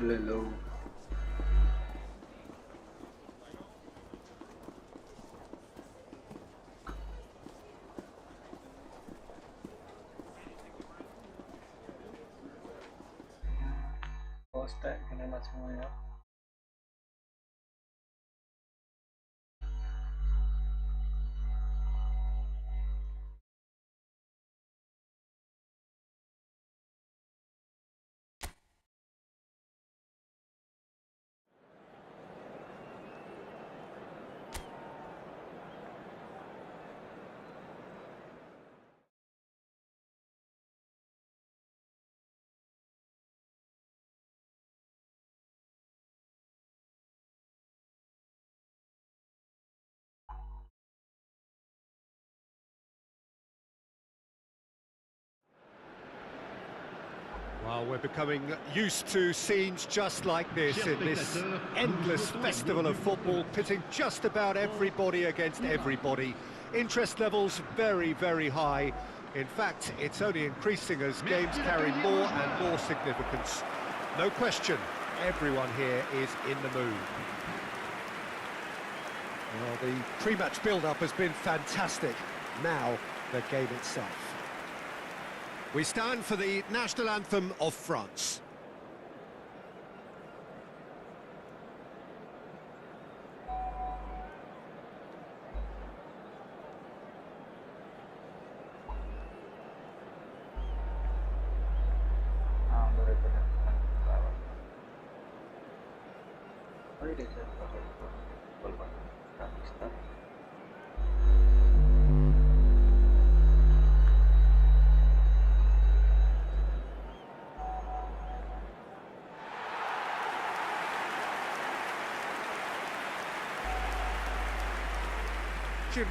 ले लो। First time खेलेला छु म यार। Well, we're becoming used to scenes just like this in this endless festival of football, pitting just about everybody against everybody. Interest levels very, very high. In fact, it's only increasing as games carry more and more significance. No question, everyone here is in the mood. Well, the pre-match build-up has been fantastic. Now, the game itself. We stand for the national anthem of France.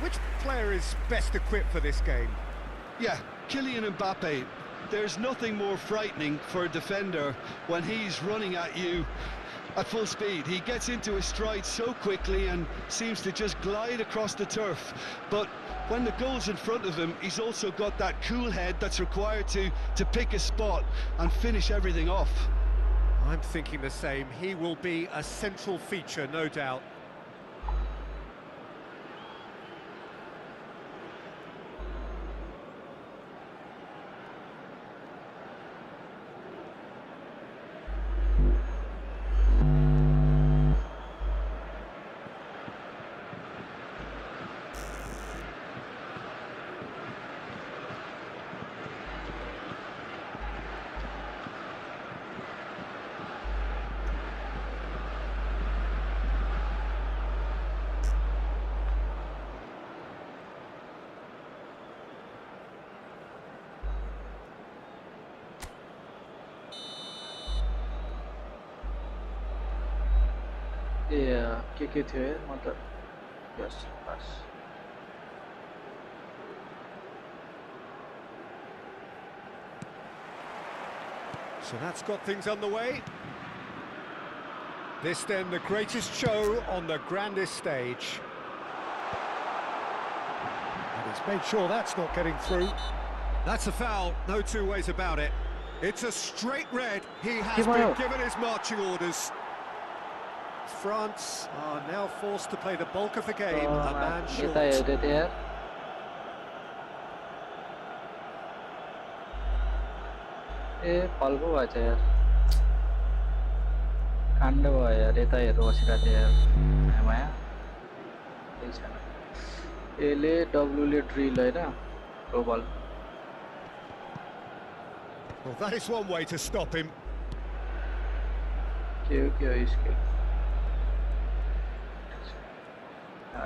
Which player is best equipped for this game? Yeah, Kylian Mbappe. There's nothing more frightening for a defender when he's running at you at full speed. He gets into his stride so quickly and seems to just glide across the turf. But when the goal's in front of him, he's also got that cool head that's required to pick a spot and finish everything off. I'm thinking the same. He will be a central feature, no doubt. Yeah, के थियो यार मतलब yes बस So that's got things underway. This then the greatest show on the grandest stage. And he's made sure that's not getting through. That's a foul, no two ways about it. It's a straight red. He has been given his marching orders. France are now forced to play the bulk of the game, a man short. ए फलको भएछ यार काण्ड भयो यार यता हेर्नु बसिरहेको थियो यार माया केही छैन एले डब्लुले ड्रिल हैन थ्रो बल Well, that is one way to stop him. के skill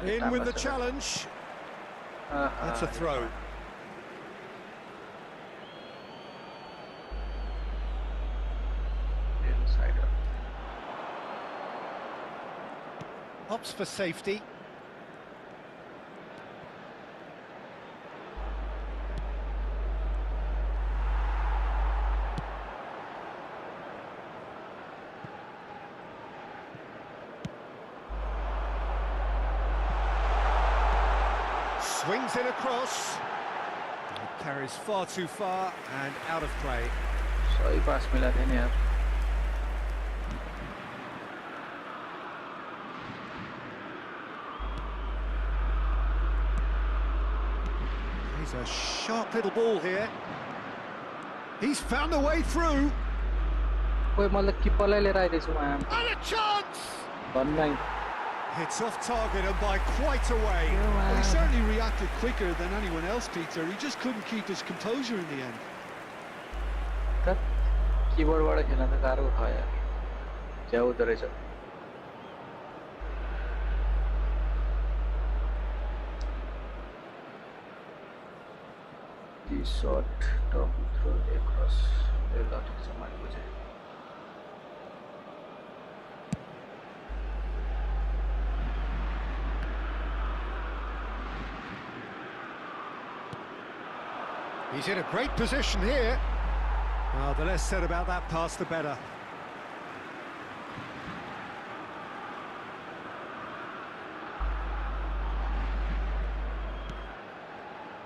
In with the challenge. That's a throw. Opts for safety. Swings in across. It carries far too far and out of play. सही पास मिला था यार There's a sharp little ball here. He's found a way through. कोही मतलब किपरलाई लिएर आइरहेछु म And a chance! भन्नै It's off target and by quite a way. Well, he certainly reacted quicker than anyone else, Peter. He just couldn't keep his composure in the end. किबोर्डबाट खेल्न त गाह्रो भयो यार क्या हुँदो रहेछ T shot top throw across ए ल ठिक छ मैले बुझेँ He's in a great position here. The less said about that pass, the better.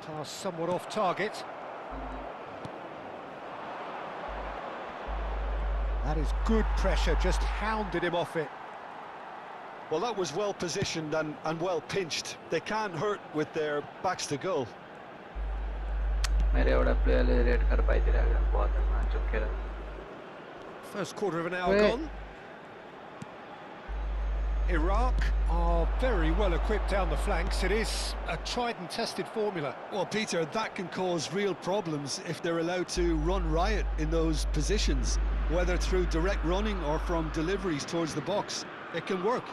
Pass somewhat off target. That is good pressure, just hounded him off it. Well, that was well positioned and well pinched. They can't hurt with their backs to goal. मेरे एउटा प्लेयरले red card पाइदिरहेको बलमा झुकेर First quarter of an hour gone. Iraq are very well equipped down the flanks. It is a tried and tested formula. Well, Peter, that can cause real problems if they're allowed to run riot in those positions, whether through direct running or from deliveries towards the box. It can work.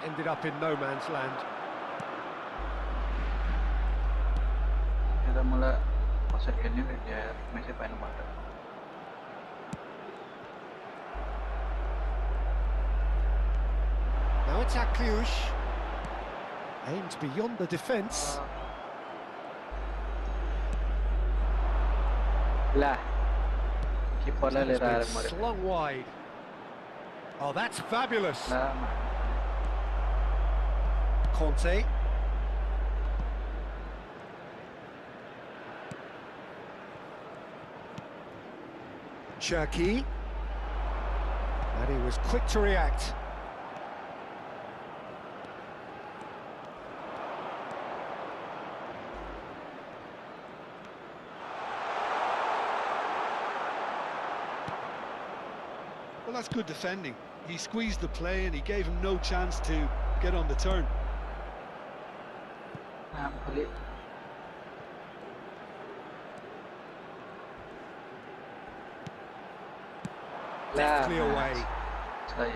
Ended up in no man's land. र मलाई कसरी खेल्ने भेट्यो यार मैसै पाइनु पर्छ Now it's Akliush. Aimed beyond the defence. ला किपरलाई लिएर आएर मरे Slung wide. Oh, that's fabulous. ला Conte. Cherki. And he was quick to react. Well, that's good defending. He squeezed the play and he gave him no chance to get on the turn. आफूले Deftly away. छ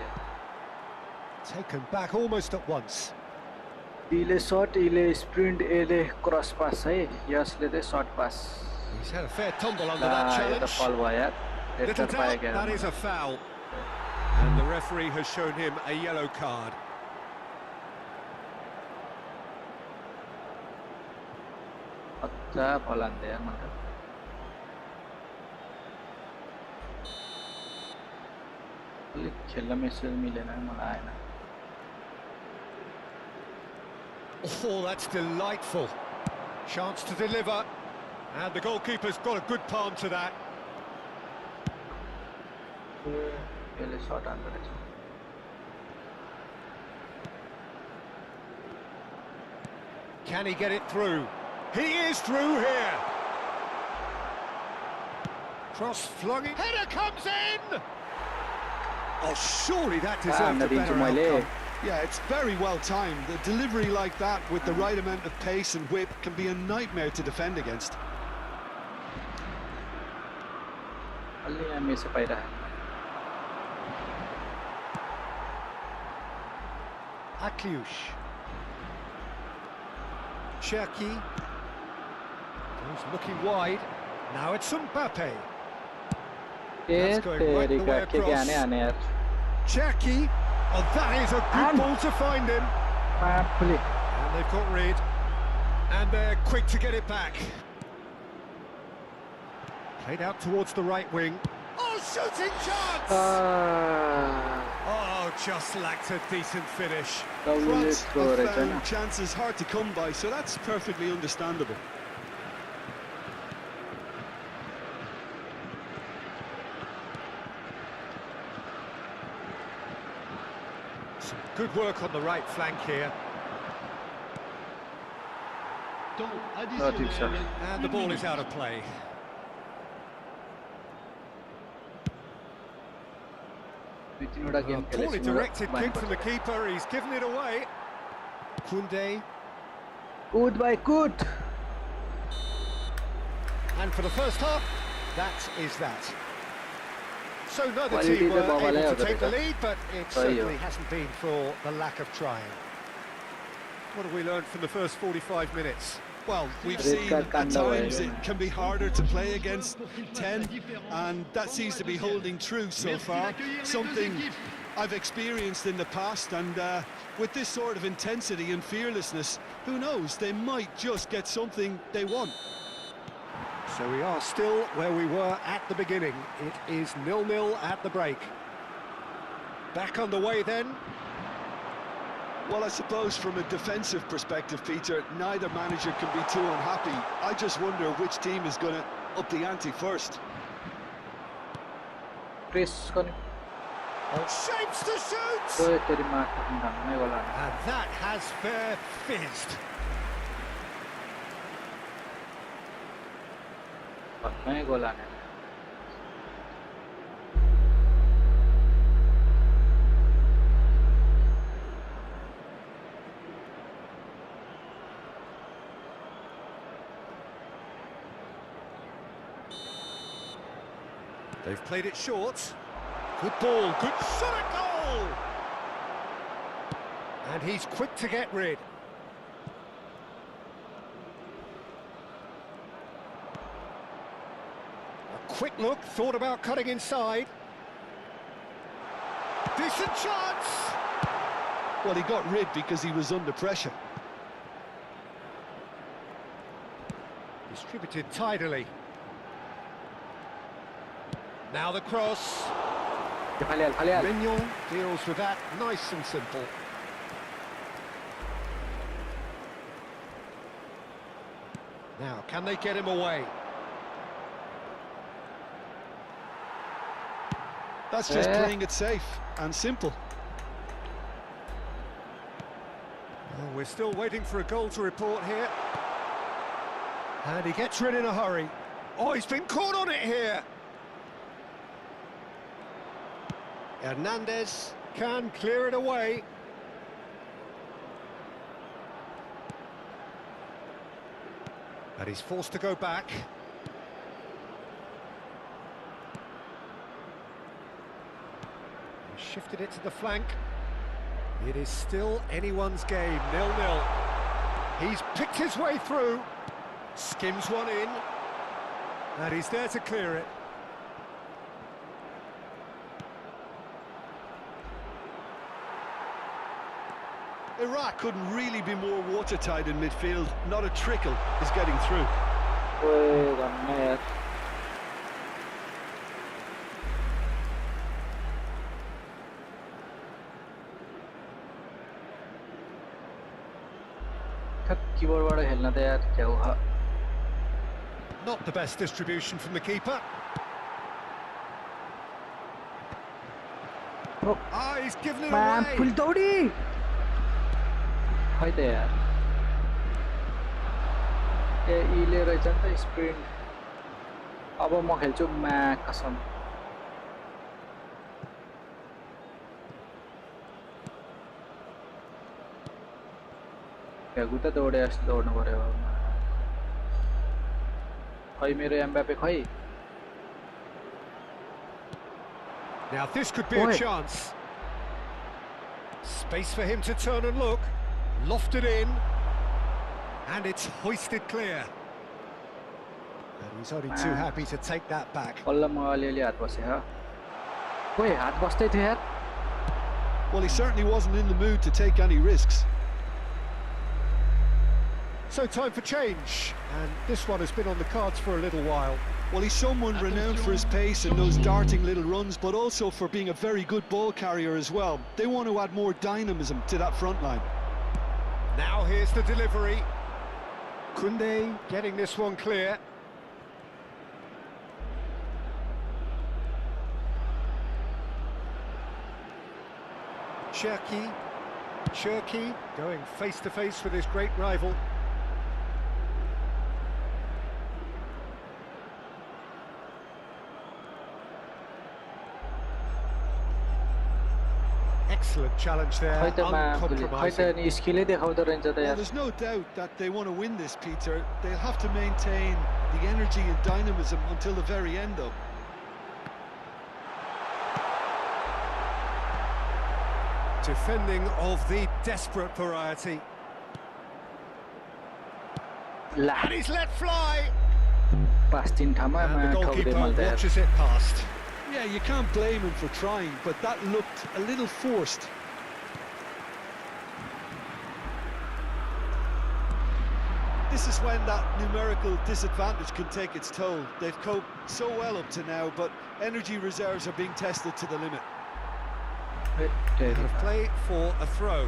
Taken back almost at once. बीले shot इले sprint एले cross pass है यसले चाहिँ shot pass He's had a fair tumble under that यो त challenge. फल भयो यार रेड Little कार्ड पाए doubt that is क्या a foul. And the referee has shown him a yellow card. अच्छा फल हान्दै यार मलाई अलिक खेल्न मेसेज मिलेन मलाई आएन Oh, that's delightful. Chance to deliver. And the goalkeeper's got a good palm to that. यसले शॉट हान्दै रहेछ Can he get it through? He is through here. Cross flung in. Header comes in. Oh, surely that deserved a better outcome. Yeah, it's very well timed. The delivery like that with the right amount of pace and whip can be a nightmare to defend against. अलि यहाँ मेसे पाइरहेको Akliush. Cherki. He's looking wide. Now it's Mbappe. ए तेरिका के आने आने यार Cherki. Oh, that is a good ball to find him. आफूले And they've got rid. And they're quick to get it back. Played out towards the right wing. Oh, shooting chance! Oh, just lacked a decent finish. France have found chances hard to come by, so that's perfectly understandable. Some good work on the right flank here. ठिक छ And the ball is out of play. दुई तीनवटा game Poorly directed kick from the keeper, he's given it away. Koundé. कुद भाइ कुद And for the first half, that is that. So neither Quality team were the ball able to out take the there. lead, but it certainly hasn't been for the lack of trying. What have we learned from the first 45 minutes? Well, we've Red seen card at can go times away. it can be harder to play against 10, and that seems to be holding true so far. Something I've experienced in the past, and with this sort of intensity and fearlessness, who knows, they might just get something they want. So we are still where we were at the beginning. It is 0-0 at the break. Back underway then. Well, I suppose from a defensive perspective, Peter, neither manager can be too unhappy. I just wonder which team is going to up the ante first. Press गर्ने Shapes to shoot! ओए तेरी माँ ढङ्गमै गोला And that has fair fizzed. ढङ्गमै गोला नि They've played it short. Good ball, good shot at goal! And he's quick to get rid. A quick look, thought about cutting inside. Decent chance! Well, he got rid because he was under pressure. Distributed tidily. Now the cross. फालिहाल फालिहाल Mignon deals with that, nice and simple. Now, can they get him away? That's just playing it safe and simple. Oh, we're still waiting for a goal to report here. And he gets rid in a hurry. Oh, he's been caught on it here. Hernandez can clear it away. And he's forced to go back. He shifted it to the flank. It is still anyone's game, 0-0. He's picked his way through. Skims one in. And he's there to clear it. Iraq couldn't really be more watertight in midfield. Not a trickle is getting through. ओए धन्न यार कीबोर्डबाट खेल्न त यार क्या हुआ Not the best distribution from the keeper. Ah, he's given it Man, away. Full दौडी खै त यार ए इले रहेछ नि त स्प्रिन्ट अब म खेल्छु म्याक कसम भ्यागु त दौडे जस्तो दौड्नु पर्यो खै मेरो एम्बापे खै Now this could be a chance. Space for him to turn and look. Lofted in. And it's hoisted clear. And he's only too happy to take that back. बल्ल म अलिअलि हात बसे ह ओए हात बस्दै थियो यार Well, he certainly wasn't in the mood to take any risks. So time for change. And this one has been on the cards for a little while. Well, he's someone renowned for his pace and those darting little runs, but also for being a very good ball carrier as well. They want to add more dynamism to that front line. Now here's the delivery. Koundé getting this one clear. Cherki going face to face with his great rival. Excellent challenge there, खै त खै uncompromising. त नि स्किलै देखाउँदो रहेछ त Well, यार there's no doubt that they want to win this, Peter. They'll have to maintain the energy and dynamism until the very end, though. Defending of the desperate variety. La And he's let fly. पास तीन ठाउँमा And the ठोक्दै goalkeeper मैले त यार watches it past. Yeah, you can't blame him for trying, but that looked a little forced. This is when that numerical disadvantage can take its toll. They've coped so well up to now, but energy reserves are being tested to the limit. Out of play for a throw.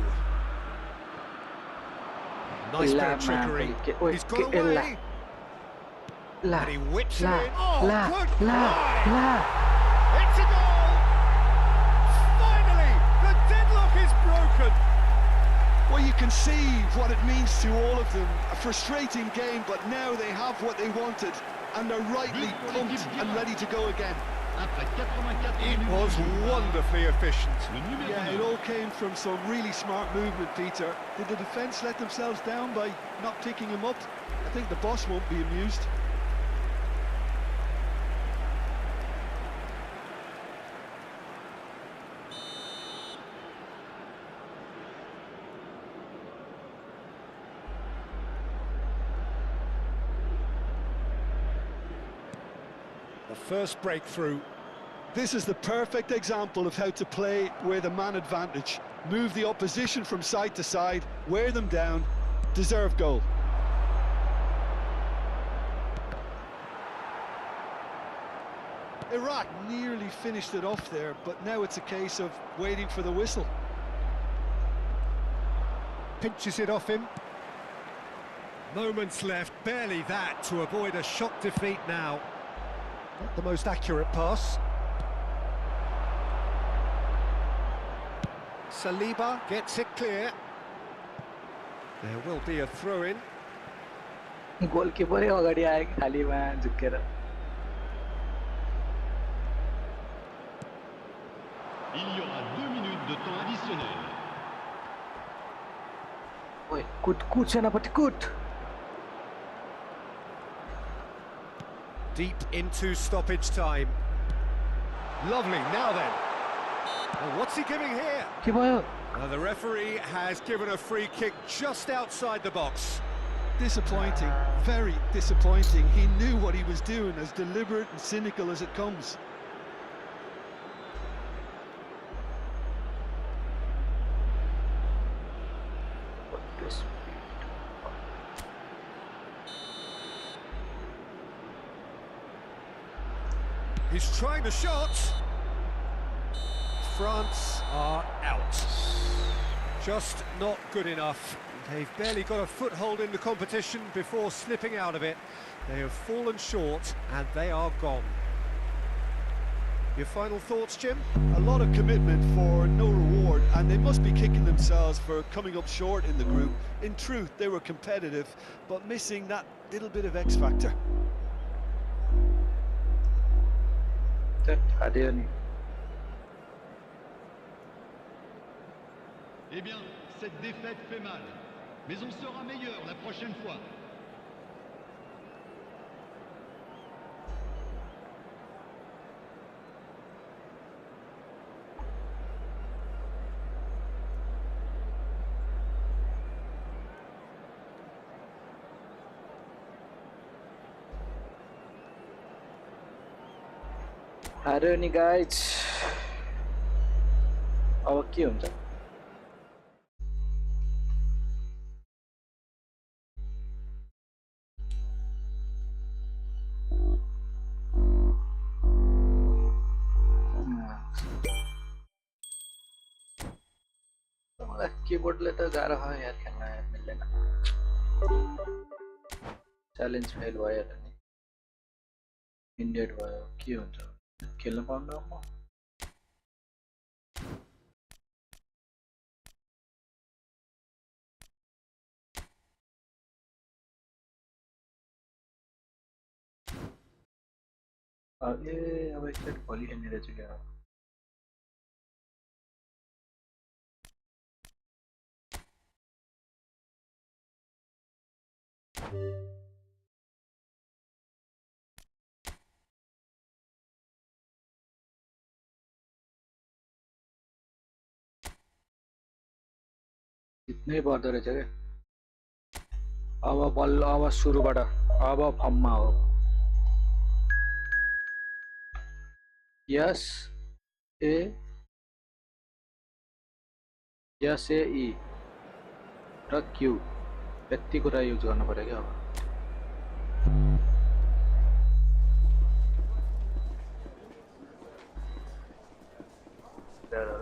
Nice bit of trickery. He's got away. La And he whips it La in. Oh, La good La fly. La It's a goal! Finally, the deadlock is broken. Well, you can see what it means to all of them. A frustrating game, but now they have what they wanted, and they're rightly pumped and ready to go again. It was wonderfully efficient. Yeah, it all came from some really smart movement, Peter. Did the defence let themselves down by not picking him up? I think the boss won't be amused. The first breakthrough. This is the perfect example of how to play with a man advantage. Move the opposition from side to side, wear them down, deserve goal. Iraq nearly finished it off there, but now it's a case of waiting for the whistle. Pinches it off him. Moments left, barely that to avoid a shock defeat now. Not the most accurate pass. Saliba gets it clear. There will be a throw-in. गोलकिपरै अगाडि आयो कि खालीमा झुकेर Il y aura 2 minutes de temps additionnel. ओइ कुट कुट सेनापति कुट Deep into stoppage time. Lovely, now then. Well, what's he giving here? के भयो The referee has given a free kick just outside the box. Disappointing, very disappointing. He knew what he was doing, as deliberate and cynical as it comes. He's trying the shot. France are out. Just not good enough. They've barely got a foothold in the competition before slipping out of it. They have fallen short and they are gone. Your final thoughts, Jim? A lot of commitment for no reward, and they must be kicking themselves for coming up short in the group. In truth, they were competitive, but missing that little bit of X factor. हाल्यो नि Eh bien, cette défaite fait mal, mais on sera meilleur la prochaine fois. हाल्यो नि guys अब के हुन्छ कीबोर्डले त गाह्रो भयो यार खेल्न मिल्दैन च्यालेन्ज फेल भयो त नि इन्डेड भयो के हुन्छ खेल्न पाउनु म अब एकचोटि भोलि खेल्ने रहेछ क्या जित्नै पर्दो रहेछ क्या अब बल्ल अब सुरुबाट अब फर्ममा हो यस ए ई र क्यू यति कुरा युज गर्नु पर्यो क्या अब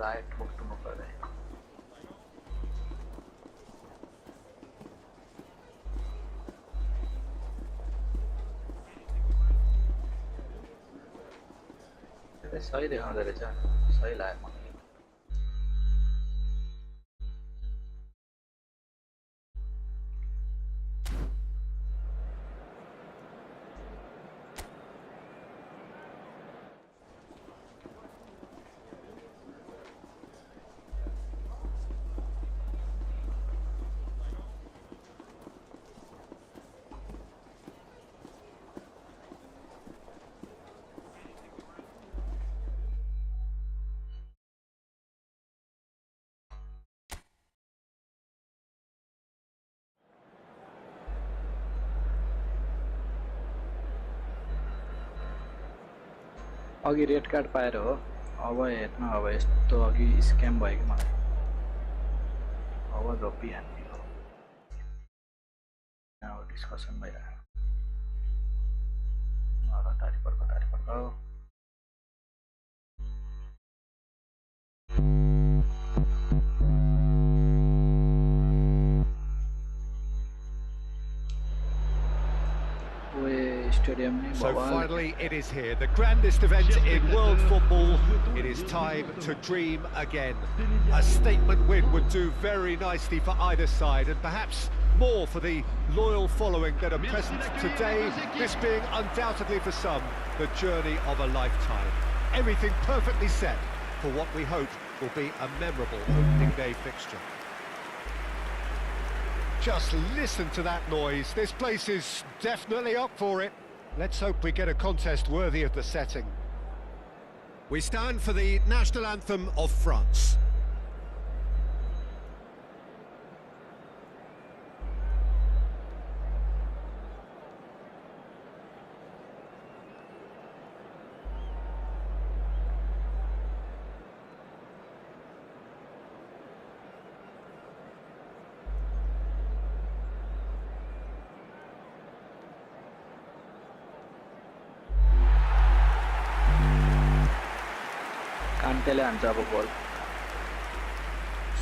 राइट मुख गर्दै सही देखाउँदो रहेछ सही लाग्यो मलाई अघि रेड कार्ड पाएर हो अब हेर्नु अब यस्तो अघि स्क्याम भयो कि मलाई अब धोपी हान्ने हो अब डिस्कसन भइरहेको तारी पर्ख So finally it is here, the grandest event in world football. It is time to dream again. A statement win would do very nicely for either side, and perhaps more for the loyal following that are present today, this being undoubtedly for some the journey of a lifetime. Everything perfectly set for what we hope will be a memorable opening day fixture. Just listen to that noise. This place is definitely up for it. Let's hope we get a contest worthy of the setting. We stand for the national anthem of France.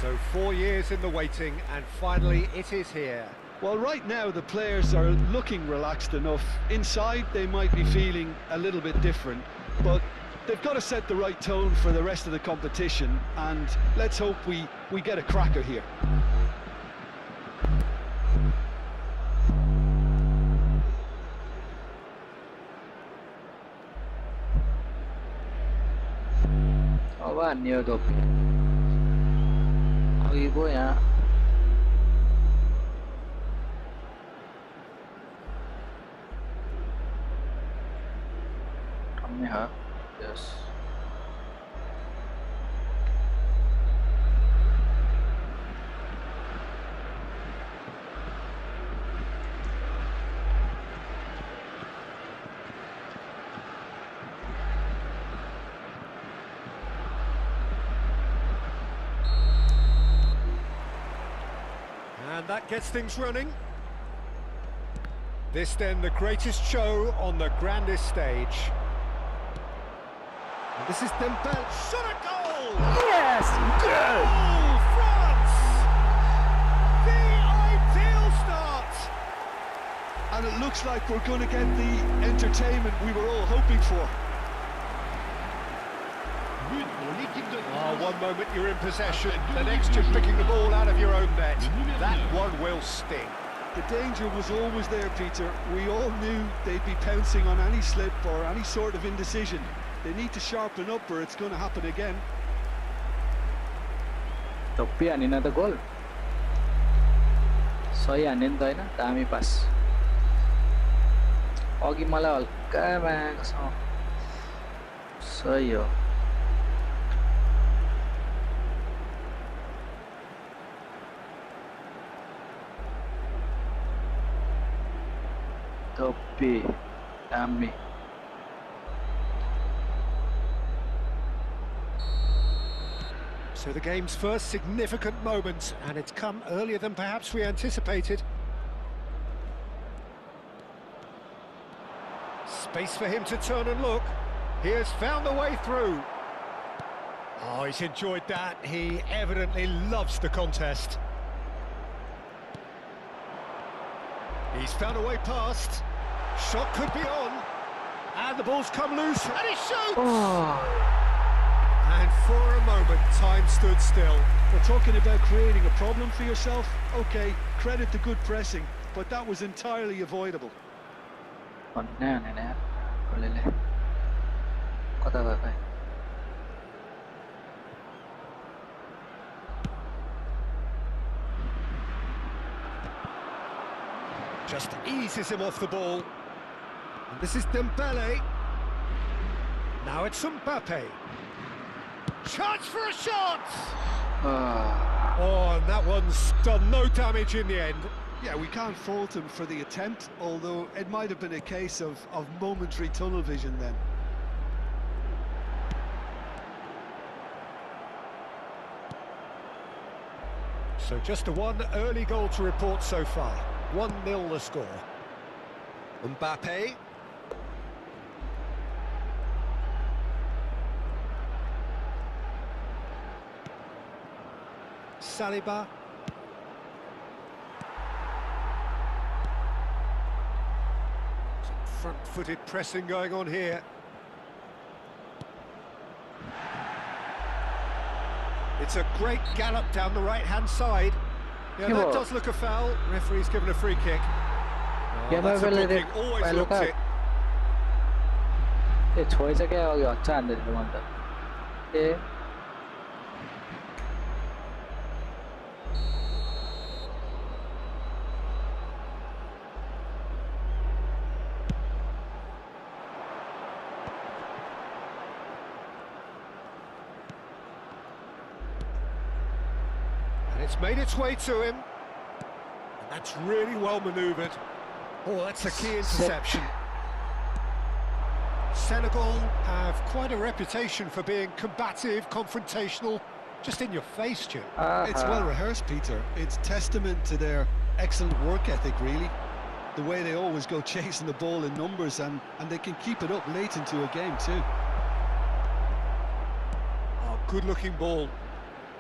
So 4 years in the waiting, and finally it is here. Well, right now the players are looking relaxed enough. Inside they might be feeling a little bit different, but they've got to set the right tone for the rest of the competition, and let's hope we get a cracker here. Near the go यहाँ हमने हाँ yes And that gets things running. This then the greatest show on the grandest stage. And this is Dembele. Shot a goal! Yes! Good! Goal, France! The ideal start! And it looks like we're going to get the entertainment we were all hoping for. One moment you're in possession, the next you're picking the ball out of your own net. That one will sting. The danger was always there, Peter. We all knew they'd be pouncing on any slip or any sort of indecision. They need to sharpen up or it's going to happen again. टप्पी Hanin त गोल सही हान्ने नि त हैन दामी पास अघि मलाई हल्का मागेको छ सही हो टप्पी दामी So the game's first significant moment, and it's come earlier than perhaps we anticipated. Space for him to turn and look. He has found the way through. Oh, he's enjoyed that. He evidently loves the contest. He's found a way past. Shot could be on. And the ball's come loose, and he shoots! Oh. And for a moment, time stood still. We're talking about creating a problem for yourself. Okay, credit the good pressing, but that was entirely avoidable. Just eases him off the ball. And this is Dembele. Now it's Mbappe. Chance for a shot! Oh, and that one's done no damage in the end. Yeah, we can't fault him for the attempt, although it might have been a case of momentary tunnel vision then. So just a one early goal to report so far. 1-0 the score. Mbappe. Saliba. Some front-footed pressing going on here. It's a great gallop down the right-hand side. Yeah, that does look a foul. Referee's given a free kick. Oh, that's a booking. Always looks it. छोएछ क्या अघि हच्चा हान्दै थियो मैले त ए It's made its way to him. And that's really well manoeuvred. Oh, that's a key interception. Senegal have quite a reputation for being combative, confrontational, just in your face, Stu. It's well rehearsed, Peter. It's testament to their excellent work ethic, really. The way they always go chasing the ball in numbers, and they can keep it up late into a game too. Oh, good-looking ball.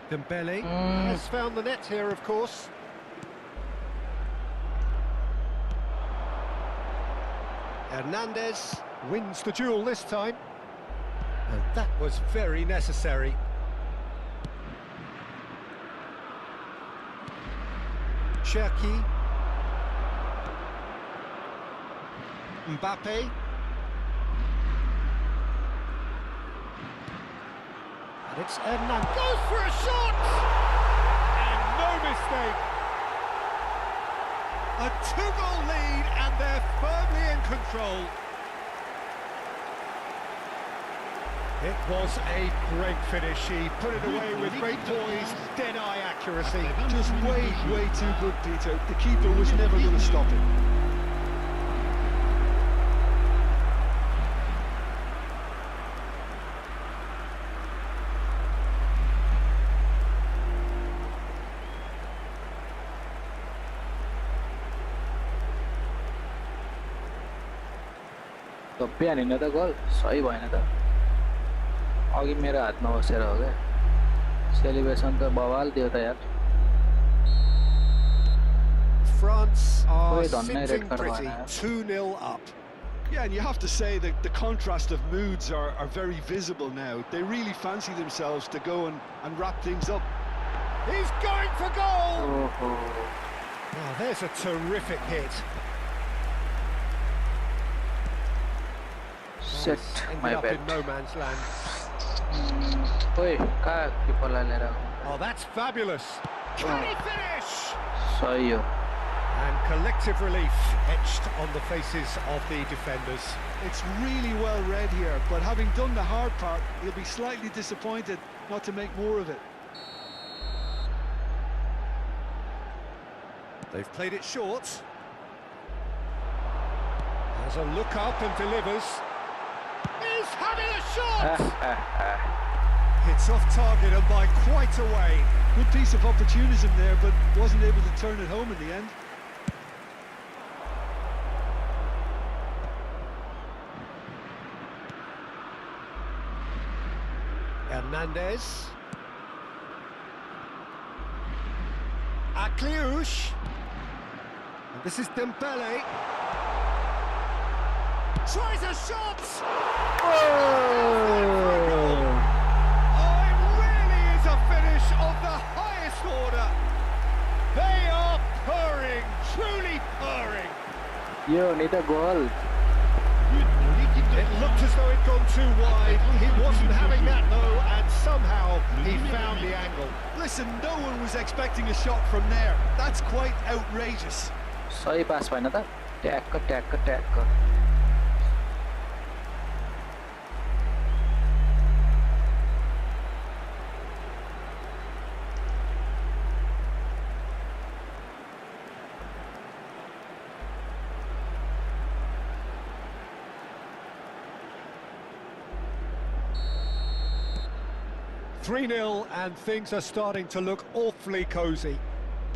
Dembele has found the net here, of course. Hernandez wins the duel this time. And that was very necessary. Cherki. Mbappe. And it's Hernandez. Goes for a shot! And no mistake. A 2-goal lead, and they're firmly in control. It was a great finish. He put it away with great poise, dead-eye accuracy. Just way too good, Peter. The keeper was never going to stop it. टप्पी Hanin त गोल सही भएन त अघि मेरो हातमा बसेर हो क्या सेलिब्रेसन त बवाल दियो त यार France are sitting pretty, 2-0 up. Yeah, and you have to say that the contrast of moods are very visible now. They really fancy themselves to go and wrap things up. He's going for goal! Now there's a terrific hit. Shit, Ended my up bad. in no man's land. Oi, कहाँ कीपरलाई लिएर आएको? Oh, that's fabulous. Can he finish? सही हो. And collective relief etched on the faces of the defenders. It's really well read here, but having done the hard part, he'll be slightly disappointed not to make more of it. They've played it short. Has a look up and delivers. He's having a shot! It's off target and by quite a way. Good piece of opportunism there, but wasn't able to turn it home in the end. Hernandez. Akliouche. And this is Dembele. Tries a shot! Oh, it really is a finish of the highest order. They are purring, truly purring. यो नि त गोल. It looked as though it'd gone too wide. He wasn't having that though, and somehow he found the angle. Listen, no one was expecting a shot from there. That's quite outrageous. सही पास भएन त? ट्याक्क ट्याक्क ट्याक्क. (3-0) and things are starting to look awfully cosy.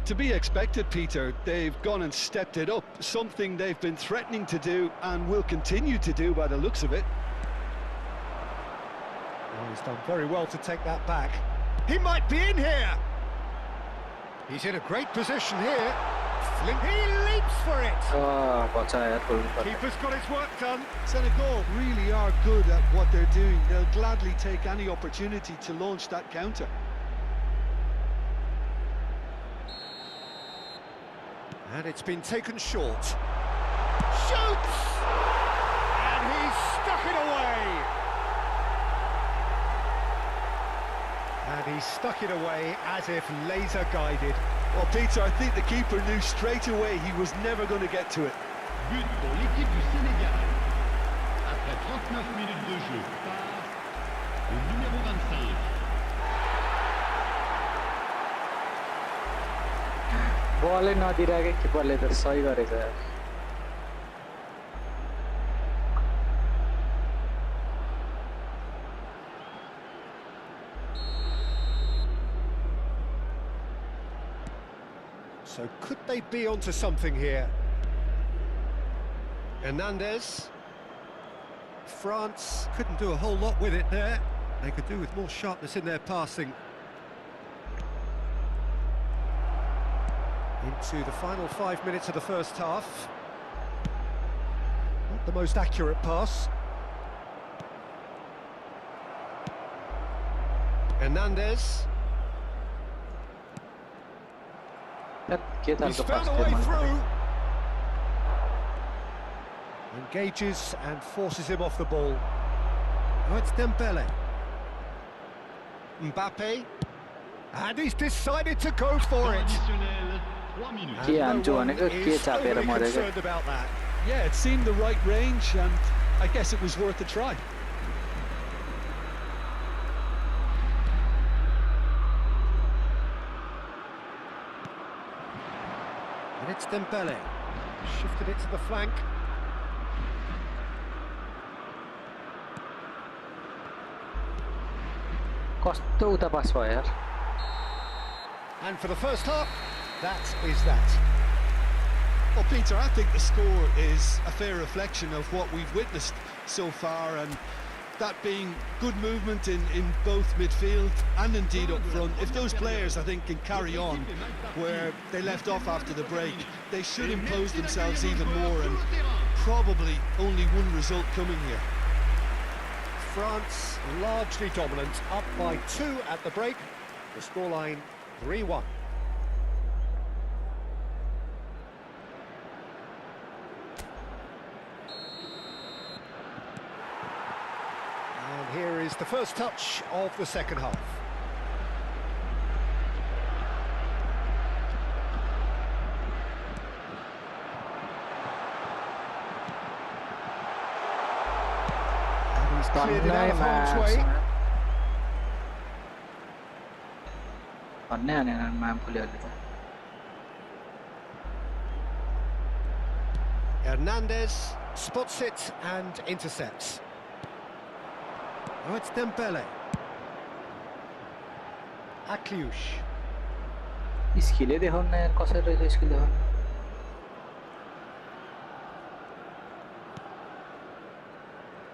To be expected, Peter. They've gone and stepped it up, something they've been threatening to do and will continue to do by the looks of it. Well, he's done very well to take that back. He might be in here! He's in a great position here. He leaps for it! बचा यार goalkeeper. Keeper's got his work done. Senegal really are good at what they're doing. They'll gladly take any opportunity to launch that counter. And it's been taken short. Shoots! And he's stuck it away! And he stuck it away as if laser guided. Well, Peter, I think the keeper knew straight away he was never going to get to it. But pour l'équipe du Sénégal. Après 39 minutes de jeu par le numéro 25. बलै नदिरहेकै किपरले त सही गरेछ यार. So could they be onto something here? Hernandez. France couldn't do a whole lot with it there. They could do with more sharpness in their passing. Into the final 5 minutes of the first half. Not the most accurate pass. Hernandez. के He's खालको found pass a way थियो through. Engages and forces him off the ball. Oh, it's Dembele. Mbappe. And he's decided to go for it. Additionnel, 3 minutes. के And हान्छु no one भनेको के is चापेर overly मरेको. concerned about that. Yeah, it seemed the right range, and I guess it was worth a try. And it's Dembele. Shifted it to the flank. कस्तो उता पास भयो यार. And for the first half, that is that. Well, Peter, I think the score is a fair reflection of what we've witnessed so far, and that being good movement in both midfield and indeed up front. If those players, I think, can carry on where they left off after the break, they should impose themselves even more, and probably only one result coming here. France largely dominant, up by 2 at the break. The scoreline 3-1. the first touch of the second half. And he's cleared it out of harm's way. भन्ने हाने ma'am खुल्यो अहिले त Hernandez spots it and intercepts. Oh, it's Dembele. Akliush. स्किलै देखाउन यार कसरी रहेछ skill देखाउन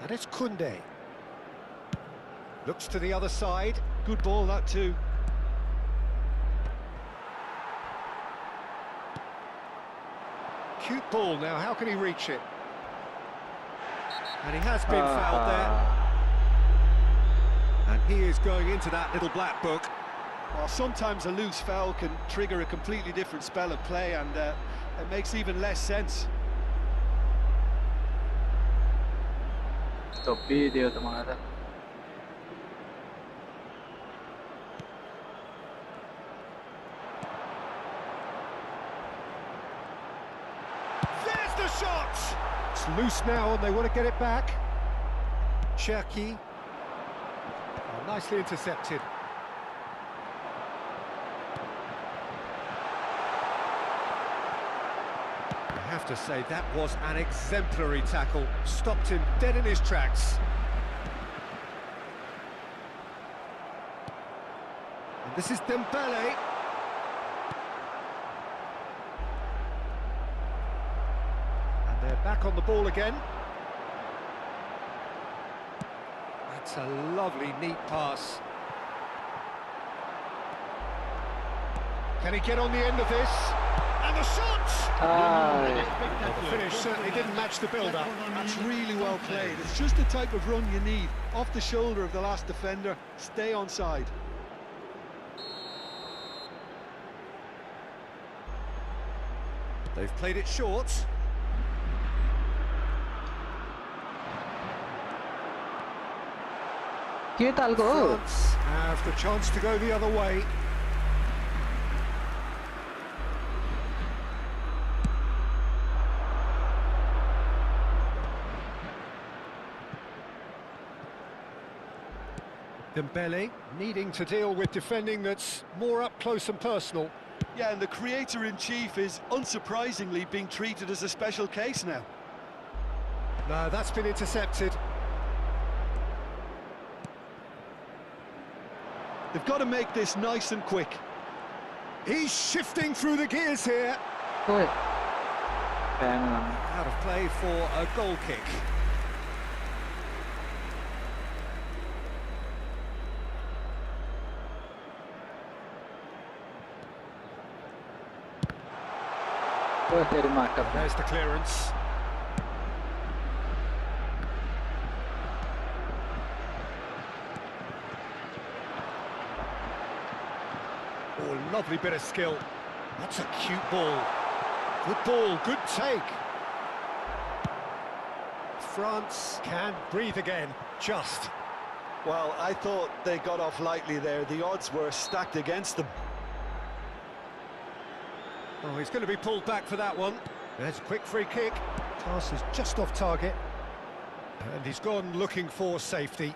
And it's Koundé. Looks to the other side. Good ball, that too. Cute ball now, how can he reach it? And he has been fouled there. And he is going into that little black book. Well, sometimes a loose foul can trigger a completely different spell of play, and it makes even less sense. टोपिदियो त मलाई त There's the shot! It's loose now and they want to get it back. Cherki. Oh, nicely intercepted. I have to say that was an exemplary tackle. Stopped him dead in his tracks. And this is Dembele. And they're back on the ball again. That's a lovely, neat pass. Can he get on the end of this? And the shot! Well, the finish certainly didn't match the build-up. That's really well played. It's just the type of run you need. Off the shoulder of the last defender, stay onside. They've played it short. के तालको हो France have the chance to go the other way. Dembele needing to deal with defending that's more up close and personal. Yeah, and the creator-in-chief is unsurprisingly being treated as a special case now. No, that's been intercepted. They've got to make this nice and quick. He's shifting through the gears here. ओए fan Out of play for a goal kick. ओए तेरी माँ का There's the clearance. Oh, lovely bit of skill. That's a cute ball. Good ball, good take. France can breathe again, just. Well, I thought they got off lightly there. The odds were stacked against them. Oh, he's going to be pulled back for that one. There's a quick free kick. Pass is just off target. And he's gone looking for safety.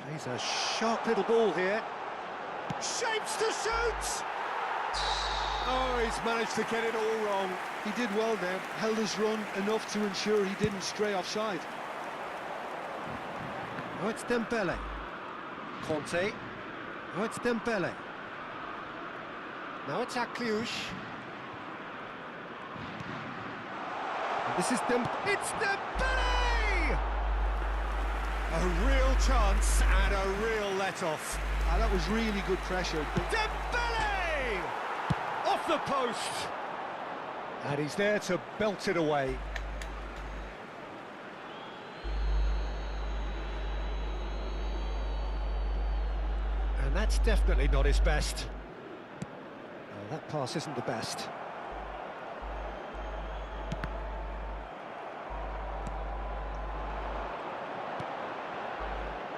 Plays a sharp little ball here. Shapes to shoot! Oh, he's managed to get it all wrong. He did well there, held his run enough to ensure he didn't stray offside. Oh, it's Dembele. Conte. Oh, it's Dembele. Now it's Akliush. And this is It's Dembele! A real chance and a real let-off. That was really good pressure. Dembele! Off the post! And he's there to belt it away. And that's definitely not his best. No, that pass isn't the best.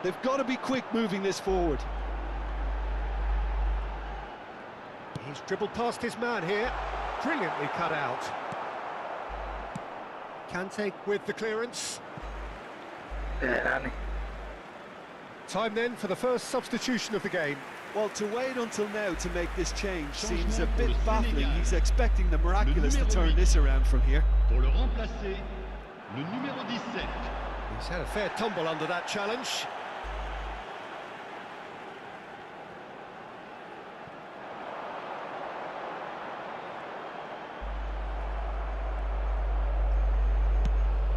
They've got to be quick moving this forward. He's dribbled past his man here. Brilliantly cut out. Kante with the clearance. Time then for the first substitution of the game. Well, to wait until now to make this change seems a bit baffling. He's expecting the miraculous to turn this around from here. Pour le remplacer, le numéro 17. He's had a fair tumble under that challenge.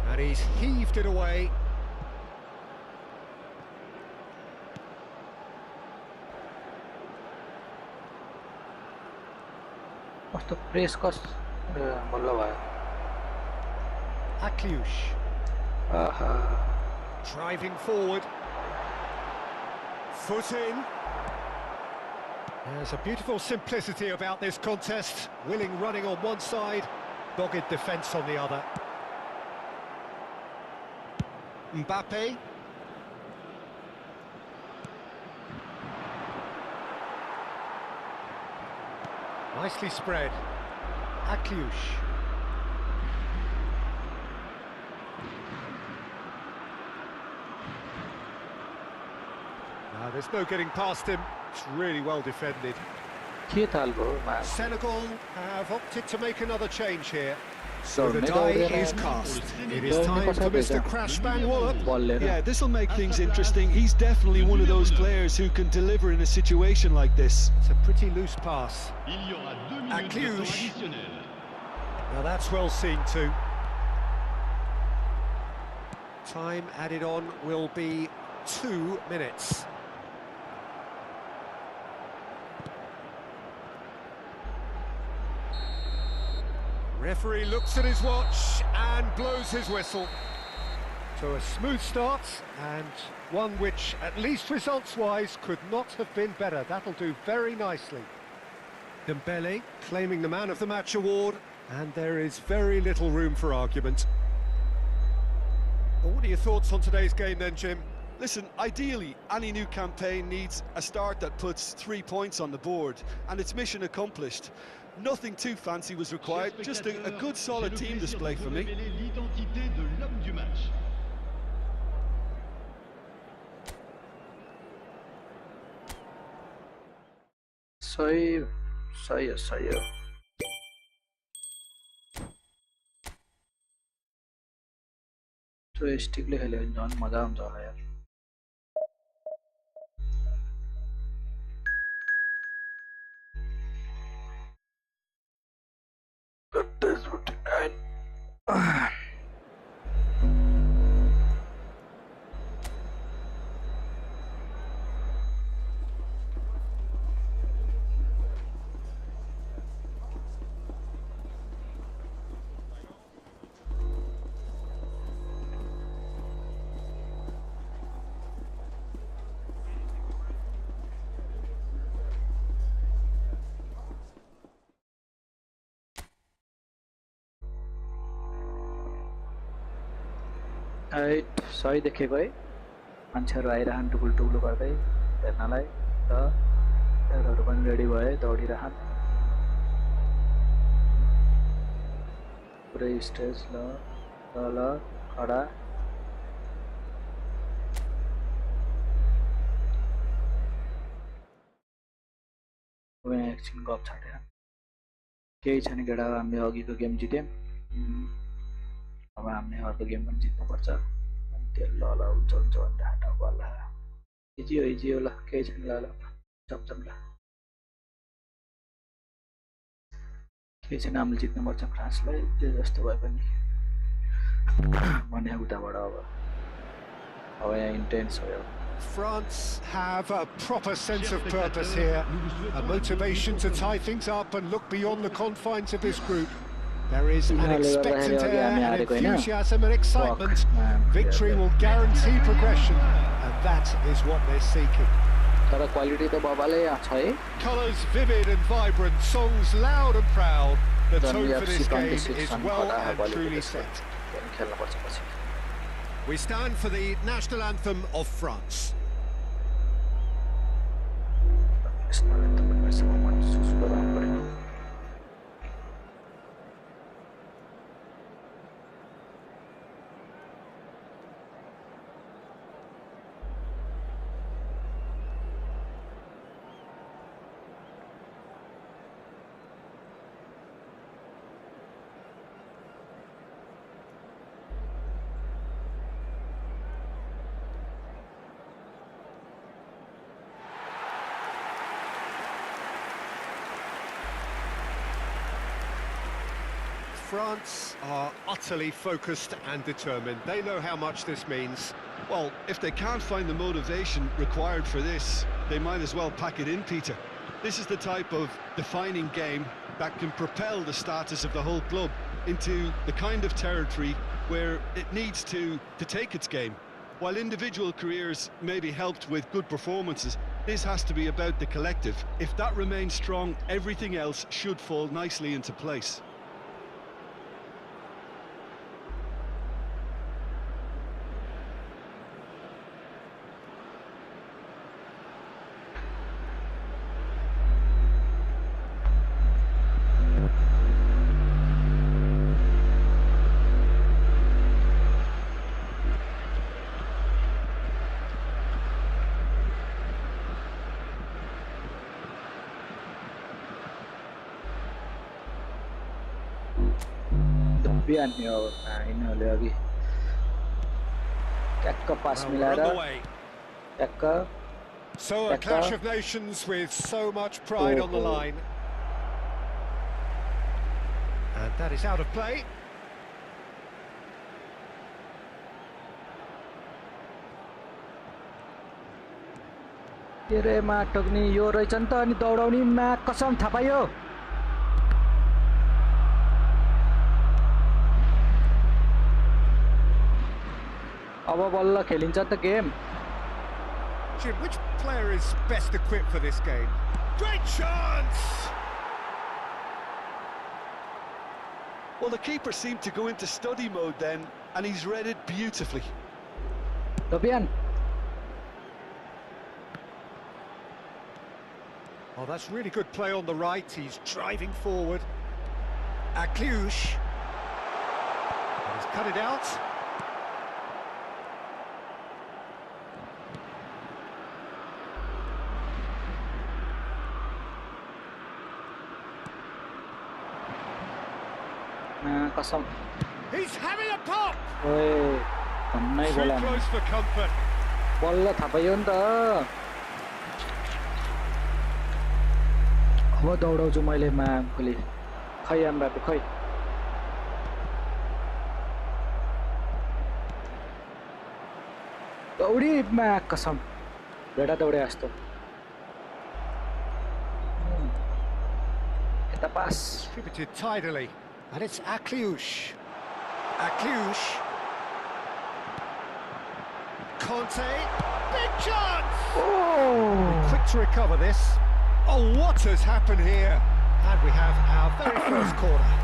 And he's heaved it away. कस्तो press कस बल्ल भयो Akliush. आहा Driving forward. Foot in. There's a beautiful simplicity about this contest. Willing running on one side, dogged defence on the other. Mbappe. Nicely spread. Akliush. Now, there's no getting past him. It's really well defended. के थाल भयो मा Senegal have opted to make another change here. So The die is cast. It is time for Mr. Crash Bang Wallop. बल लिएर Yeah, this will make things interesting. He's definitely one of those players who can deliver in a situation like this. It's a pretty loose pass. Il y aura 2 minutes de temps Akliush. additionnel. Now that's well seen too. Time added on will be 2 minutes. Referee looks at his watch and blows his whistle. So a smooth start, and one which, at least results-wise, could not have been better. That'll do very nicely. Dembele claiming the Man of the Match award, and there is very little room for argument. Well, what are your thoughts on today's game then, Jim? Listen, ideally, any new campaign needs a start that puts 3 points on the board, and it's mission accomplished. Nothing too fancy was required, just a good solid team display for me. L'identité de l'homme du match. सही सही हो सही हो त्यो स्टिकले खेल्यो भने झन् मजा हुन्छ होला यार सही देखेको है मान्छेहरु आइरहन् टुकुल टुकुल गर्दै हेर्नलाई र प्लेयरहरु पनि रेडी भए दौडिरहन् पुरै स्टेज ल खडा वहाँ एकछिन गफ छाडे केही छैन केटा हामीले अघिको गेम जित्यौं अब हामीले अर्को गेम पनि जित्नुपर्छ अनि त्यो ल हुन्छ हुन्छ भनेर हाटाउ गर्ला हिजियो ल केही छैन ल जम्जम ल केही छैन हामीले जित्नुपर्छ फ्रान्सलाई जे जस्तो भए पनि भने उताबाट अब यहाँ इन्टेन्स हो France have a proper sense of purpose here, a motivation to tie things up and look beyond the confines of this group. There is an expectant air, and enthusiasm and excitement. Victory will guarantee progression, and that is what they're seeking. Colours vivid and vibrant, songs loud and proud. The tone for this game is well and truly set. We stand for the national anthem of France. यसमा तपाईँहरूसँग म सुसु गराउनु पऱ्यो France are utterly focused and determined. They know how much this means. Well, if they can't find the motivation required for this, they might as well pack it in, Peter. This is the type of defining game that can propel the status of the whole club into the kind of territory where it needs to take its game. While individual careers may be helped with good performances, this has to be about the collective. If that remains strong, everything else should fall nicely into place. बिहान यो यिनीहरूले अघि ट्याक्क पास मिलाएर ट्याक्क So a clash of nations with so much pride on the line. And that is out of play. मा टोक्ने यो रहेछ नि त अनि दौडाउने मा कसम थाहा पायो अब बल्ल खेलिन्छ त game Jim, which player is best equipped for this game? Great chance! Well, the keeper seemed to go into study mode then, and he's read it beautifully. Tobian. Oh, that's really good play on the right. He's driving forward. Akliush. He's cut it out. He's having a pop. Too close for comfort. बल्ल थाहा पायो नि त अब दौडाउँछु मैले मामले खै Mbappe खै दौडी मा कसम बेटा दौडे जस्तो यता पास Distributed tidily. And it's Akliush. Akliush. Conte. Big chance! Oh! Quick to recover this. Oh, what has happened here? And we have our very first corner.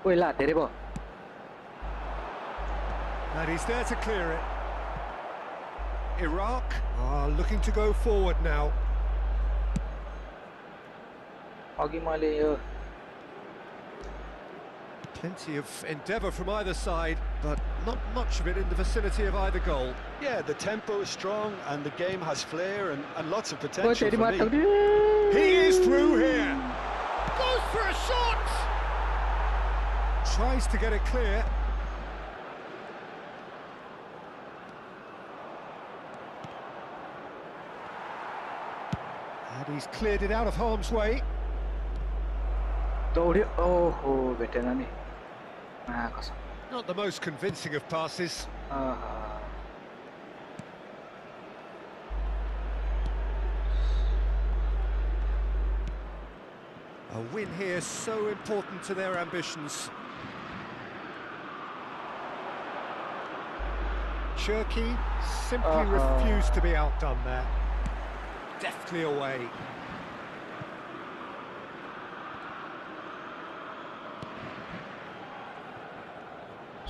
Oi, lá, derribou. And he's there to clear it. Iraq are looking to go forward now. Plenty of endeavour from either side, but not much of it in the vicinity of either goal. Yeah, the tempo is strong and the game has flair and lots of potential for me. He is through here. Goes for a shot. Tries to get it clear. And he's cleared it out of harm's way. Oh, veterani. Not the most convincing of passes. A win here so important to their ambitions. Cherki simply refused to be outdone there. Deftly away.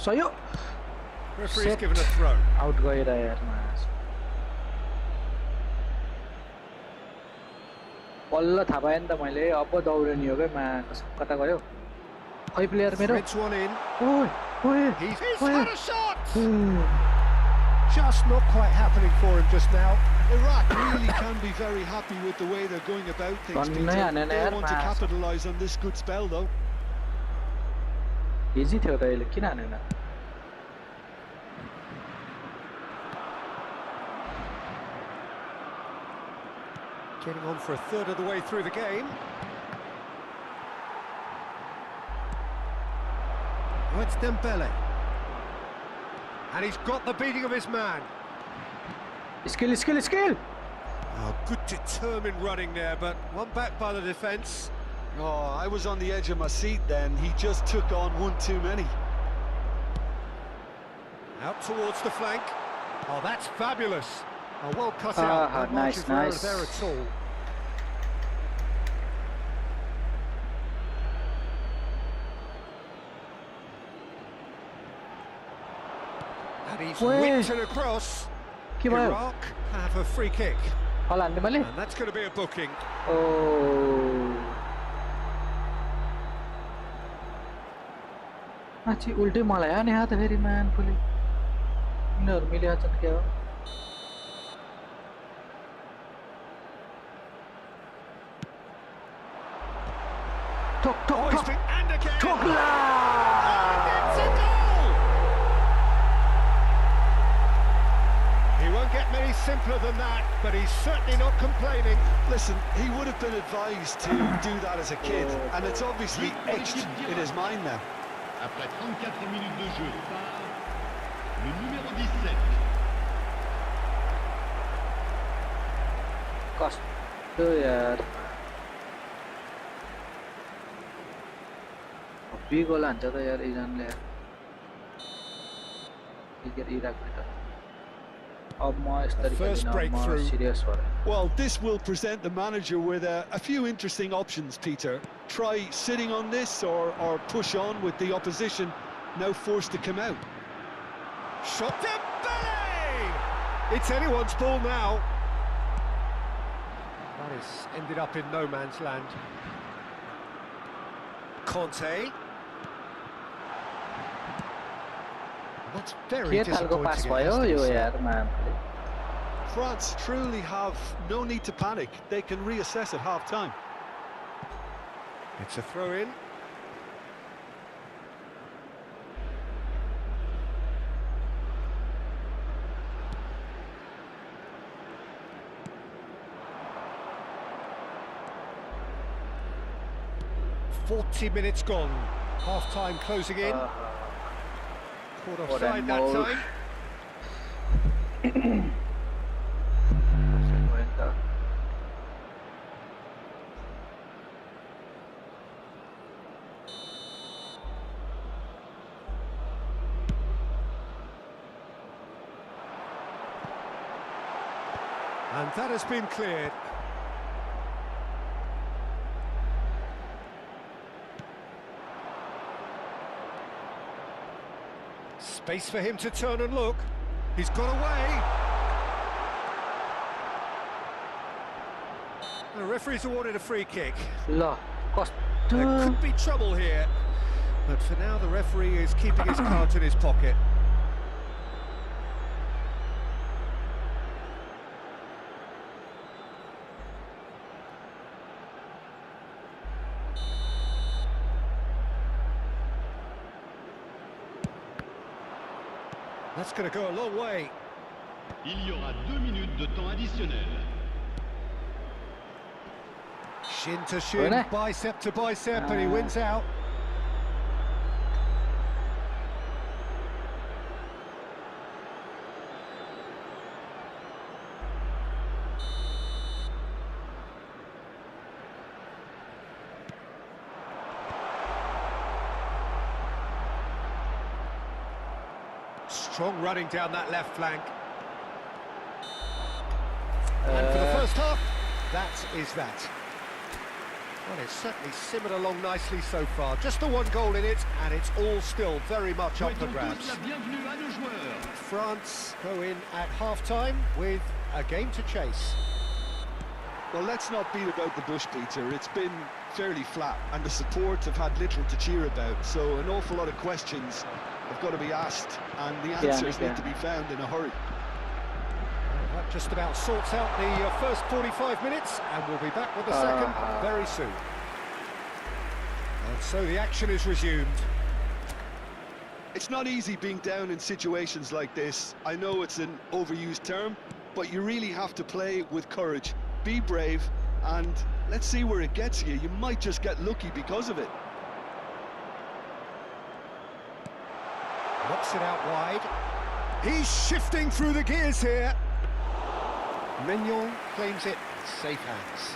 सही हो Referee's Set. given a throw. Out गएर यार मास बल्ल थाहा पाएँ नि त मैले अब दौडनी हो क्या कता गयो खै प्लेयर मेरो Threads one in. ओइ ओइ He's had a shot! Just not quite happening for him just now. Iraq really can be very happy with the way they're going about things, Don't Peter. know, They यार, want to mass. capitalise on this good spell, though. Easy थियो त अहिले किन हानेन Getting on for a third of the way through the game. Oh, it's Dembele. And he's got the beating of his man. Skill Oh, good determined running there, but one back by the defence. Oh, I was on the edge of my seat then. He just took on one too many. Out towards the flank. Oh, that's fabulous. Oh, well cut out. No margin nice, for error nice. there at all. And he's Where? whipped it across. के भयो Iraq have a free kick. फल हान्ने मैले And that's going to be a booking. ओ माथि उल्टै मलाई हाने हात फेरि मान फुले यिनीहरू मिलिहाल्छन् क्या हो ठोक Oh, ठोक he's ठोक been and again. ठोकला It's a goal! He won't get many simpler than that, but he's certainly not complaining. Listen, he would have been advised to do that as a kid, and it's obviously etched in his mind now. Après 34 minutes de jeu par le numéro 17. कस्तो यार B गोल हान्छ त यार इरानले इराकले त अब म यसरी First breakthrough. Serious भएर Well, this will present the manager with a few interesting options, Peter. Try sitting on this or push on with the opposition now forced to come out. Shot Dembele! It's anyone's ball now. That has ended up in no man's land. Conte. That's very के खालको disappointing. Pass it भयो has to be yo said. यार मामले France truly have no need to panic. They can reassess at half-time. It's a throw-in. "40 minutes gone. Half-time closing in. Caught what offside a that move. time. And that has been cleared. Space for him to turn and look. He's got away. The referee's awarded a free kick. ल There कस्तो could be trouble here. But for now, the referee is keeping his cards in his pocket. That's going to go a long way. Il y aura 2 minutes de temps additionnel. Shin to shin, Really? bicep to bicep, and he wins out. Strong running down that left flank. And for the first half, that is that. Well, it's certainly simmered along nicely so far. Just the one goal in it, and it's all still very much up for Souhaitons grabs. tous la bienvenue à nos joueurs. France go in at half-time with a game to chase. Well, let's not beat about the bush, Peter. It's been fairly flat, and the support have had little to cheer about. So an awful lot of questions have got to be asked, and the answers need to be found in a hurry. Well, that just about sorts out the first 45 minutes, and we'll be back with the second very soon. And so the action is resumed. It's not easy being down in situations like this. I know it's an overused term, but you really have to play with courage. Be brave, and let's see where it gets you. You might just get lucky because of it. Knocks it out wide. He's shifting through the gears here. Mignon claims it in safe hands.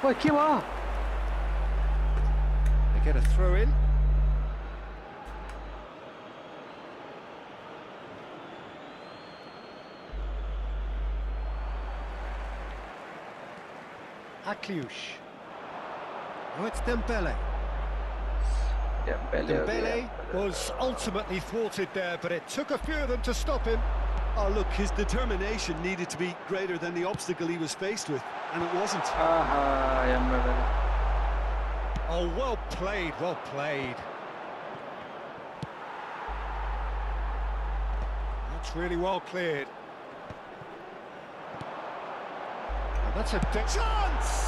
Oi, के भयो? They get a throw in. Akliouche. Oh, it's Dembele. Dembele was ultimately thwarted there, but it took a few of them to stop him. Oh, look, his determination needed to be greater than the obstacle he was faced with, and it wasn't. Oh, well played, well played. That's really well cleared. And that's a chance!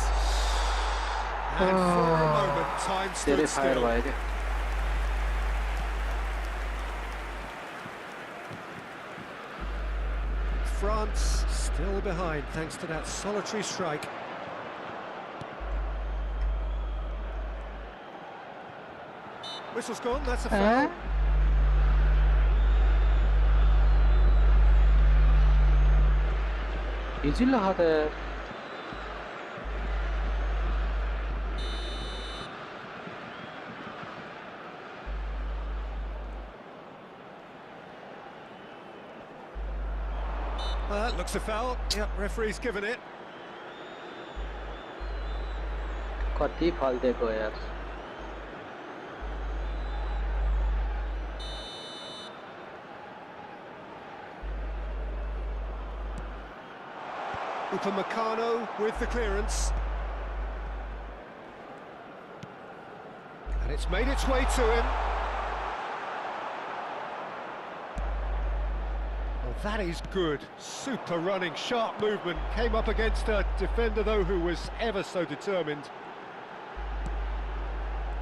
And for a moment, time stood still. France still behind thanks to that solitary strike. Whistle's gone, that's a foul. Easy hade. That looks a foul. Yep, referee's given it. कति फाल दिएको यार. Upamecano with the clearance. And it's made its way to him. Well, that is good. Super running, sharp movement. Came up against a defender, though, who was ever so determined.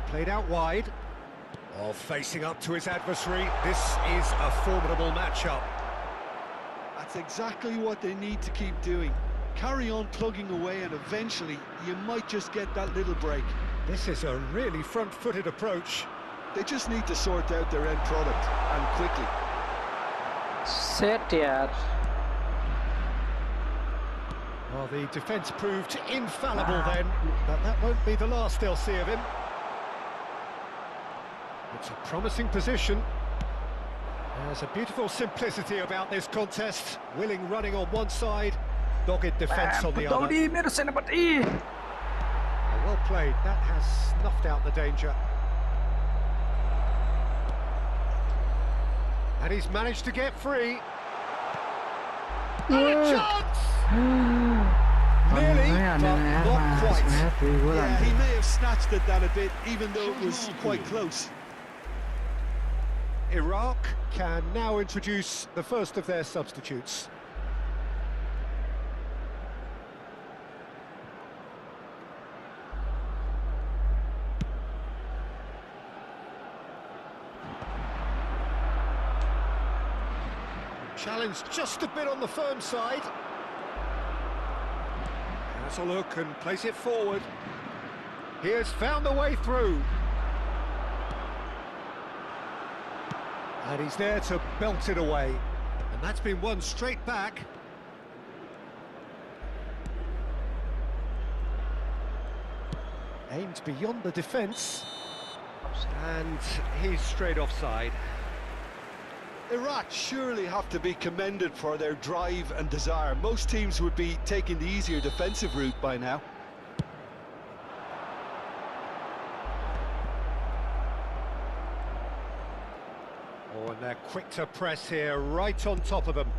Played out wide. Oh, facing up to his adversary. This is a formidable matchup. That's exactly what they need to keep doing. Carry on plugging away, and eventually you might just get that little break. This is a really front-footed approach. They just need to sort out their end product, and quickly. Set yaar. Well, the defence proved infallible then, but that won't be the last they'll see of him. It's a promising position. There's a beautiful simplicity about this contest. Willing running on one side, dogged defence on the other. Well played, that has snuffed out the danger. And he's managed to get free. And a chance! Nearly, but not quite. Yeah, he may have snatched at that a bit, even though it was quite close. Iraq can now introduce the first of their substitutes. Challenge just a bit on the firm side. Has a look and place it forward. He has found a way through. And he's there to belt it away. And that's been won straight back. Aimed beyond the defence. And he's straight offside. Iraq surely have to be commended for their drive and desire. Most teams would be taking the easier defensive route by now. Oh, and they're quick to press here, right on top of them.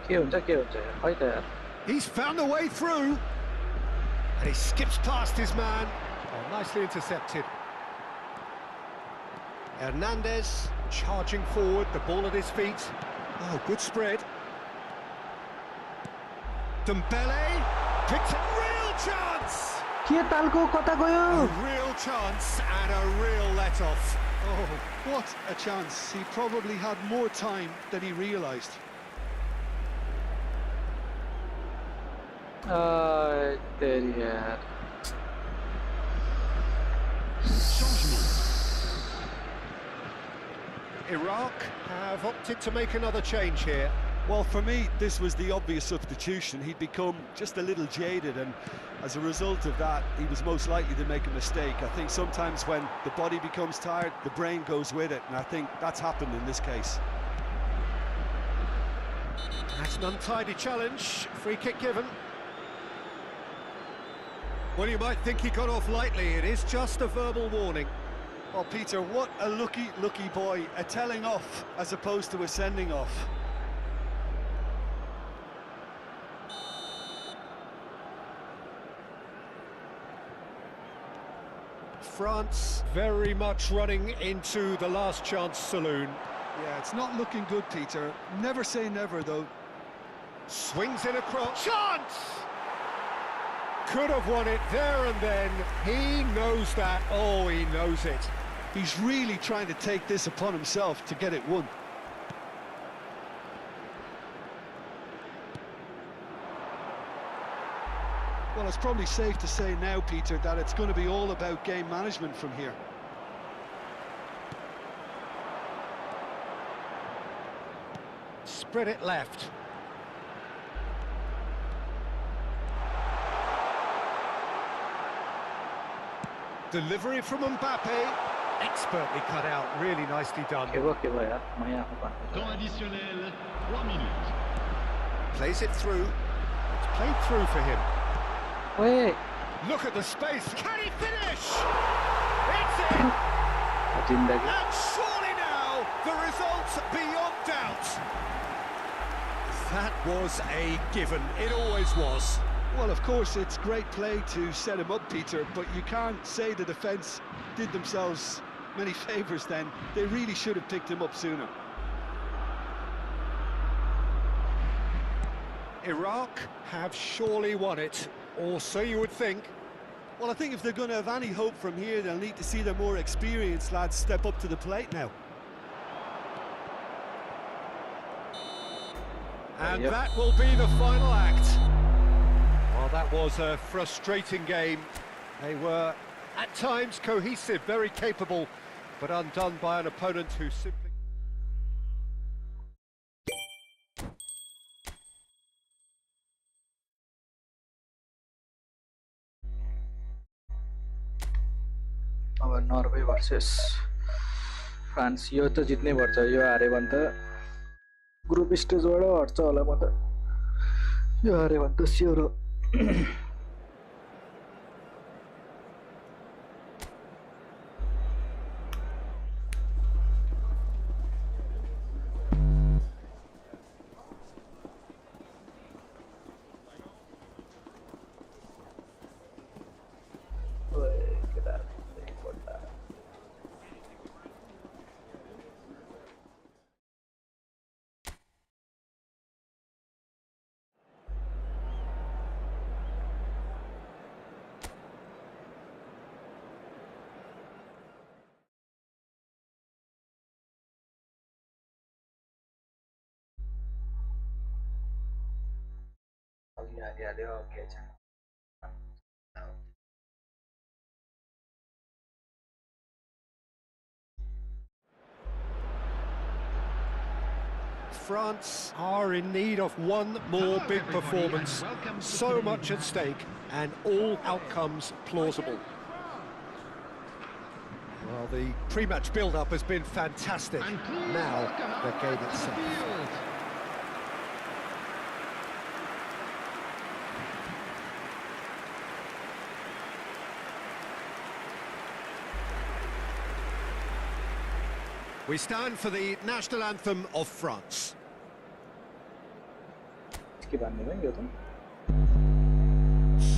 के हुन्छ यार खै त यार He's found the way through. And he skips past his man. Oh, nicely intercepted. Hernandez charging forward, the ball at his feet. Oh, good spread. Dembele picked a real chance. के तालको कता गयो A real chance and a real let-off. Oh, what a chance. He probably had more time than he realised. तेरी यार Iraq have opted to make another change here. Well, for me, this was the obvious substitution. He'd become just a little jaded, and as a result of that, he was most likely to make a mistake. I think sometimes when the body becomes tired, the brain goes with it, and I think that's happened in this case. That's an untidy challenge. Free kick given. Well, you might think he got off lightly. It is just a verbal warning. Oh, Peter, what a lucky boy. A telling off as opposed to a sending off. France very much running into the last chance saloon. Yeah, it's not looking good, Peter. Never say never, though. Swings in across. Chance! Could have won it there and then. He knows that. Oh, he knows it. He's really trying to take this upon himself to get it won. Well, it's probably safe to say now, Peter, that it's going to be all about game management from here. Spread it left. Delivery from Mbappe. Expertly cut out, really nicely done. के भयो यार म यहाँ आफू भन्छु Temps additionnel, 3 minutes. Plays it through. It's played through for him. ओए Look at the space. Can he finish? It's in. जिन्दगी And surely now, the result's beyond doubt. That was a given. It always was. Well, of course, it's great play to set him up, Peter, but you can't say the defence did themselves many favours then. They really should have picked him up sooner. Iraq have surely won it, or so you would think. Well, I think if they're going to have any hope from here, they'll need to see their more experienced lads step up to the plate now. And Yep. that will be the final act. Well, that was a frustrating game. They were, at times, cohesive, very capable, but undone by an opponent who simply... अब Norway versus France यो त जित्नै पर्छ यो हारे भने त group स्टेजबाट हट्छ होला म त यो हारे भने त स्योर हो France are in need of one more big performance. So much at stake, and all outcomes plausible. Well, the pre-match build-up has been fantastic. Now, the game itself. We stand for the national anthem of France. Skip anime diyordum.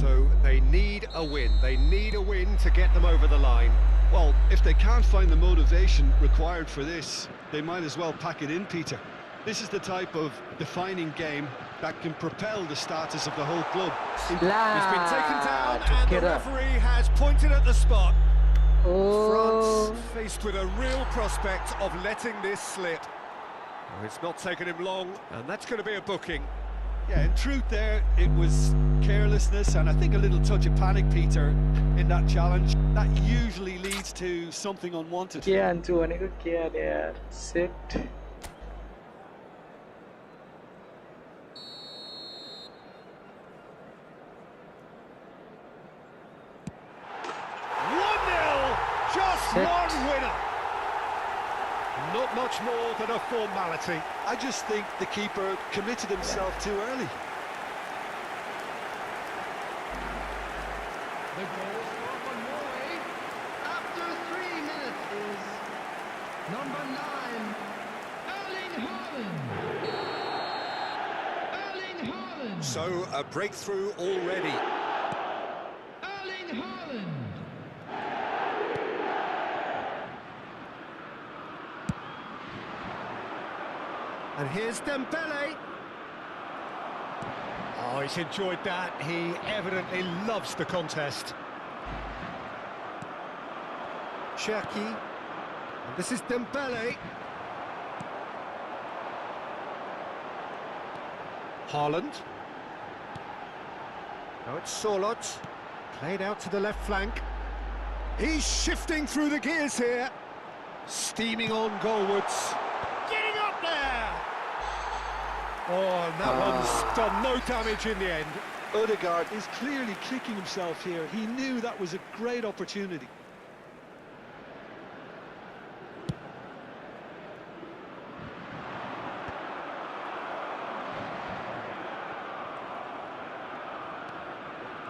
So they need a win. They need a win to get them over the line. Well, if they can't find the motivation required for this, they might as well pack it in, Peter. This is the type of defining game that can propel the status of the whole club. He's been taken down and the referee has pointed at the spot. Oh. France faced with a real prospect of letting this slip. Oh, it's not taken him long, and that's going to be a booking. Yeah, in truth there, it was carelessness and I think a little touch of panic, Peter, in that challenge. That usually leads to something unwanted. क्या अन्चु भनेको के अरे यार set 1-0, just Set. one winner. Not much more than a formality. I just think the keeper committed himself too early. The goal scorer for Norway after 3 minutes is number 9, Erling Haaland. Erling Haaland. So a breakthrough already. Erling Haaland. And here's Dembele. Oh, he's enjoyed that. He evidently loves the contest. Cherki. And this is Dembele. Haaland. Now it's Sorloth. Played out to the left flank. He's shifting through the gears here. Steaming on goalwards. Getting up there! Oh, and that one's done no damage in the end. Odegaard is clearly kicking himself here. He knew that was a great opportunity.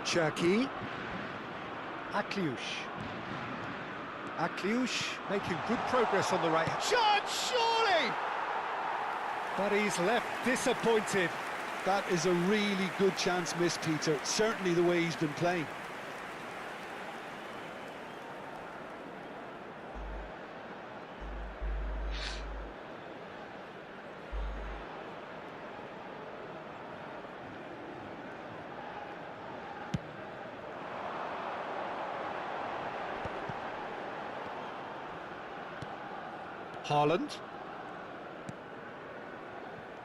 Cherki. Akliush. Akliush making good progress on the right. Shot, surely! But he's left disappointed. That is a really good chance missed, Peter. Certainly the way he's been playing. Haaland.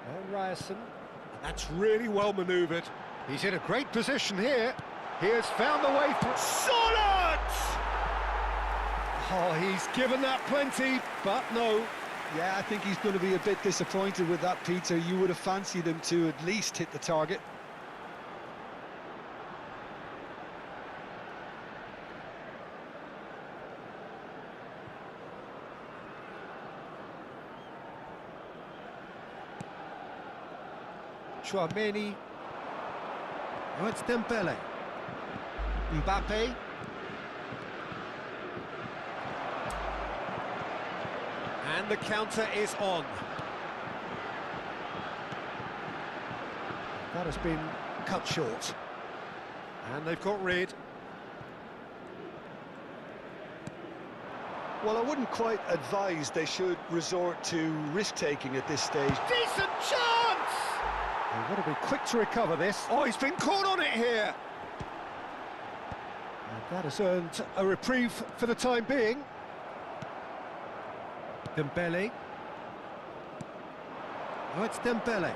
Oh, Ryerson. That's really well manoeuvred. He's in a great position here. He has found the way through. Sorloth! Oh, he's given that plenty, but no. Yeah, I think he's going to be a bit disappointed with that, Peter. You would have fancied him to at least hit the target. Chouameni. Now it's Dembele. Mbappe. And the counter is on. That has been cut short. And they've got rid. Well, I wouldn't quite advise they should resort to risk-taking at this stage. Decent chance! They've got to be quick to recover this. Oh, he's been caught on it here. And that has earned a reprieve for the time being. Dembele. Now it's Dembele.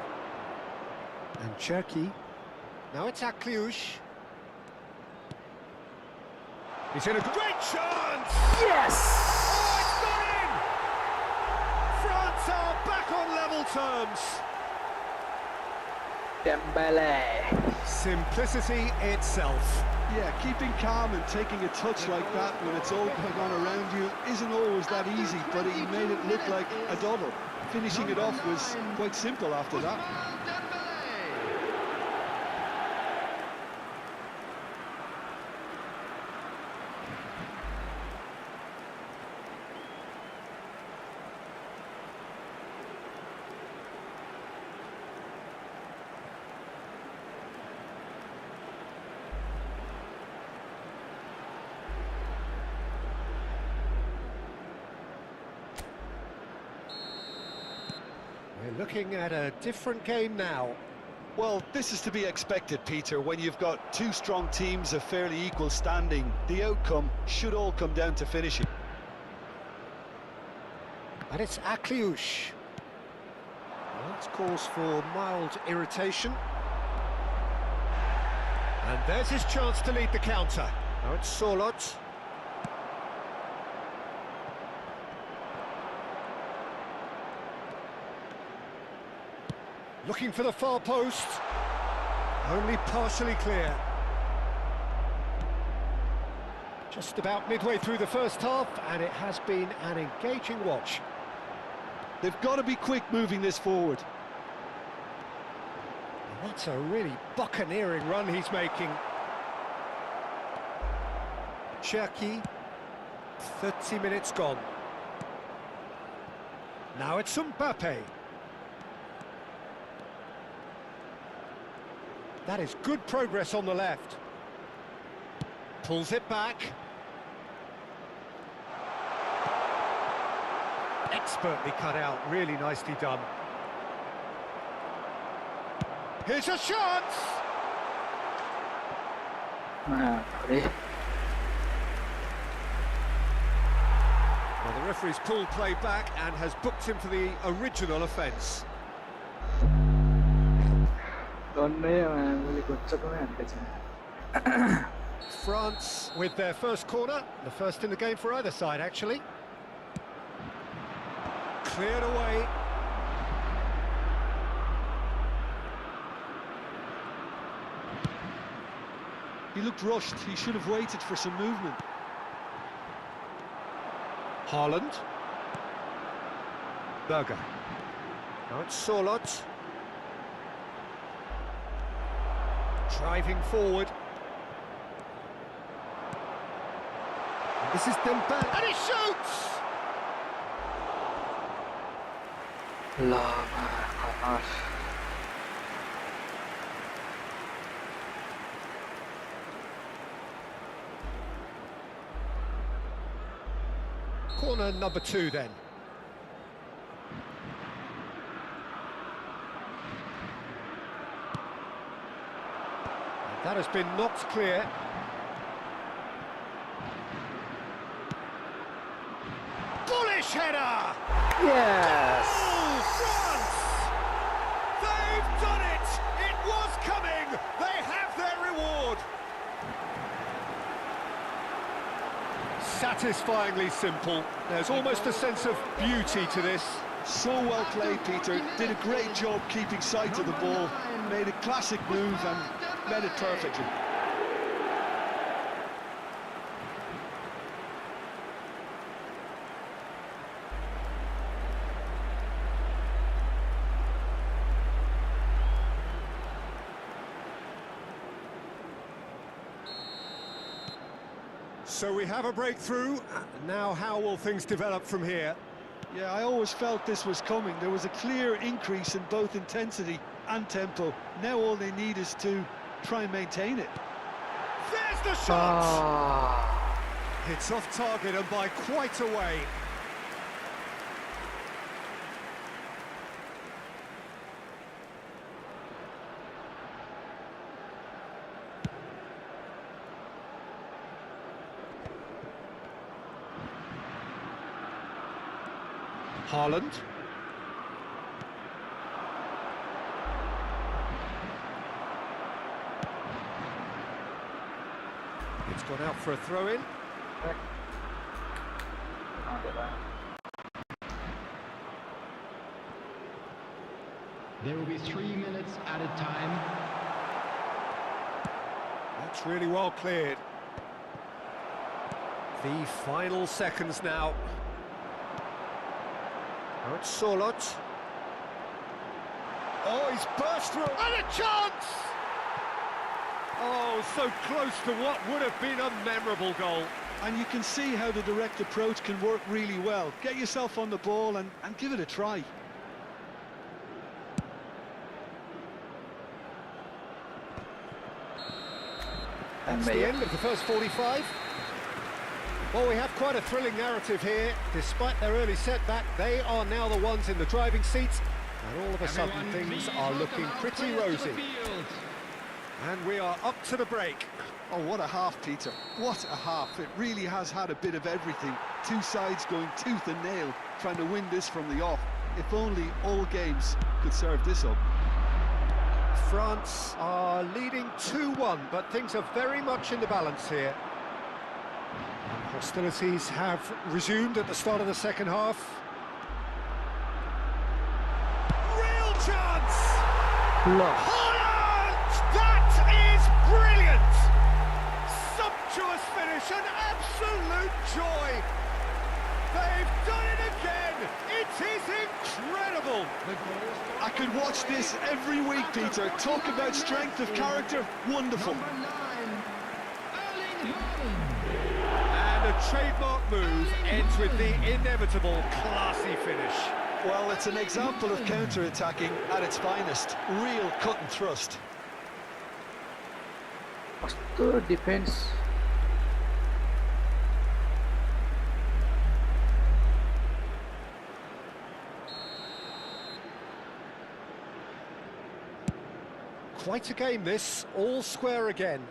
And Cherki. Now it's Akliush. He's in a great chance! Yes! Oh, it's gone in! France are back on level terms. Dembele. Simplicity itself. Yeah, keeping calm and taking a touch like that when it's all going on around you isn't always that easy, but he made it look like a double. Finishing it off was quite simple after that. We're looking at a different game now. Well, this is to be expected, Peter. When you've got two strong teams of fairly equal standing, the outcome should all come down to finishing. And it's Akliouche. Well, that calls for mild irritation. And there's his chance to lead the counter. Now it's Sorloth. Looking for the far post. Only partially clear. Just about midway through the first half, and it has been an engaging watch. They've got to be quick moving this forward. And that's a really buccaneering run he's making. Cherki, 30 minutes gone. Now it's Mbappe. That is good progress on the left. Pulls it back. Expertly cut out, really nicely done. Here's a chance! Nah, buddy. Well, the referee's pulled play back and has booked him for the original offence. France with their first corner, the first in the game for either side, actually. Cleared away. He looked rushed. He should have waited for some movement. Haaland. Berger. Now it's Sorloth. Driving forward. And this is Dembele. And he shoots! Love. Corner number 2 then. And that has been knocked clear. Bullish header! Yes! Oh, France! They've done it! It was coming! They have their reward! Satisfyingly simple. There's almost a sense of beauty to this. So well played, Peter. Did a great job keeping sight of the ball. Made a classic move and met it perfectly. So we have a breakthrough. Now how will things develop from here? Yeah, I always felt this was coming. There was a clear increase in both intensity and tempo. Now all they need is to try and maintain it. There's the shot! It's off target and by quite a way. Haaland. It's gone out for a throw-in. There will be 3 minutes added time. That's really well cleared. The final seconds now. Now it's Sorloth. Oh, he's burst through, and a chance! Oh, so close to what would have been a memorable goal. And you can see how the direct approach can work really well. Get yourself on the ball and give it a try. That's the end of the first 45. Well, we have quite a thrilling narrative here. Despite their early setback, they are now the ones in the driving seat. And all of a sudden Everyone things please are welcome looking our pretty players to rosy. the field. And we are up to the break. Oh, what a half, Peter. What a half. It really has had a bit of everything. Two sides going tooth and nail, trying to win this from the off. If only all games could serve this up. France are leading 2-1, but things are very much in the balance here. And hostilities have resumed at the start of the second half. Real chance! Look. Holland! That is brilliant! Sumptuous finish, an absolute joy! They've done it again! It is incredible! I could watch this every week, Peter. Talk about strength of character. Wonderful. Number 9, Erling Haaland. And a trademark move ends with the inevitable classy finish. Well, it's an example of counter-attacking at its finest. Real cut and thrust. कस्तो defence Quite a game this, all square again.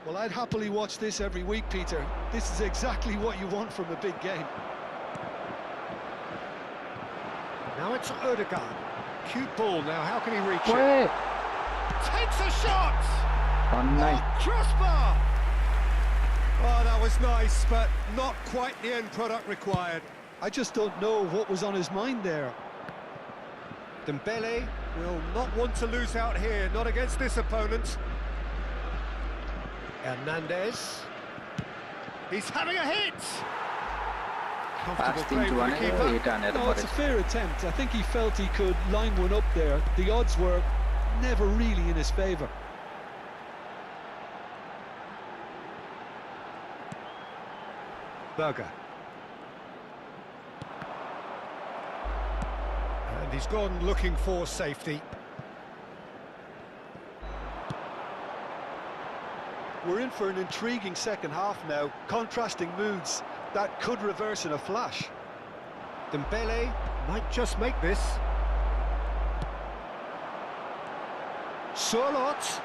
Well, I'd happily watch this every week, Peter. This is exactly what you want from a big game. Now it's Ødegaard. Cute ball now, how can he reach it? ओए Takes a shot! भन्नै Oh, crossbar! Oh, that was nice, but not quite the end product required. I just don't know what was on his mind there. Dembele will not want to lose out here, not against this opponent. Hernandez. He's having a hit! Comfortable play fasting from the भनेको keeper. Hit हानेर No, it's a परेछ fair attempt. I think he felt he could line one up there. The odds were never really in his favour. Berger. And he's gone looking for safety. We're in for an intriguing second half now. Contrasting moods. That could reverse in a flash. Dembele might just make this. Surlot.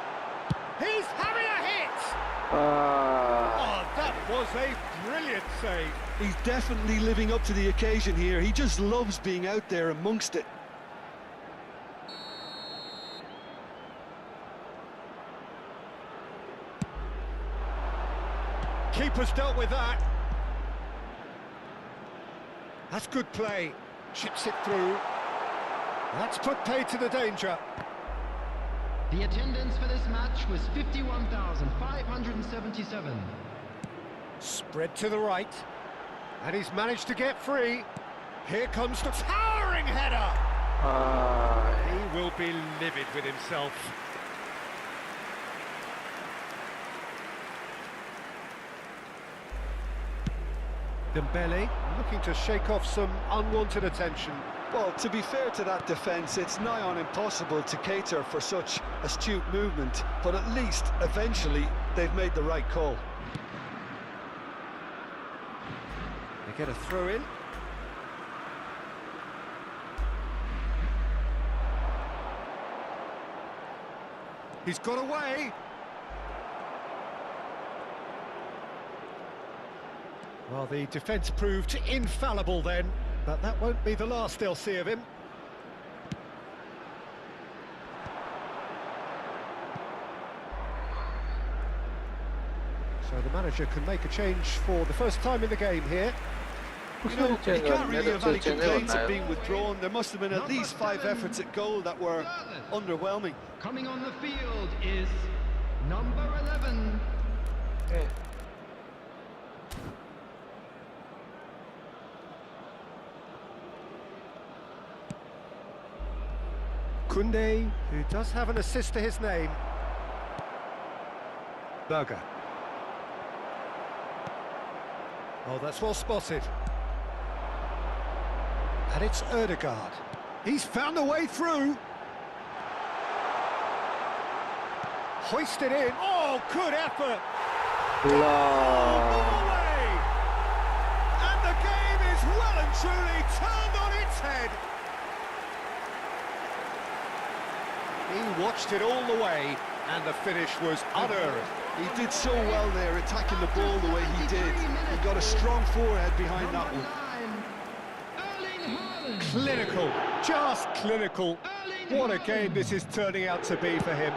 He's having a hit! Oh, that was a brilliant save. He's definitely living up to the occasion here. He just loves being out there amongst it. Keeper's dealt with that. That's good play. Chips it through. That's put paid to the danger. The attendance for this match was 51,577. Spread to the right. And he's managed to get free. Here comes the towering header. He will be livid with himself. Dembele looking to shake off some unwanted attention. Well, to be fair to that defence, it's nigh on impossible to cater for such astute movement, but at least, eventually, they've made the right call. They get a throw in. He's got away. Well, the defence proved infallible then, but that won't be the last they'll see of him. So the manager can make a change for the first time in the game here. You know, he can't really have any complaints at being withdrawn. There must have been at least 5 efforts at goal that were underwhelming. Coming on the field is number 11. Koundé, who does have an assist to his name. Berger. Oh, that's well spotted. And it's Ødegaard. He's found a way through. Hoisted in. Oh, good effort. Norway! And the game is well and truly turned on its head. watched it all the way, and the finish was unerring. He did so well there, attacking the ball the way he did. He got a strong forehead behind that one. Erling Haaland. Clinical, just clinical. What a game this is turning out to be for him.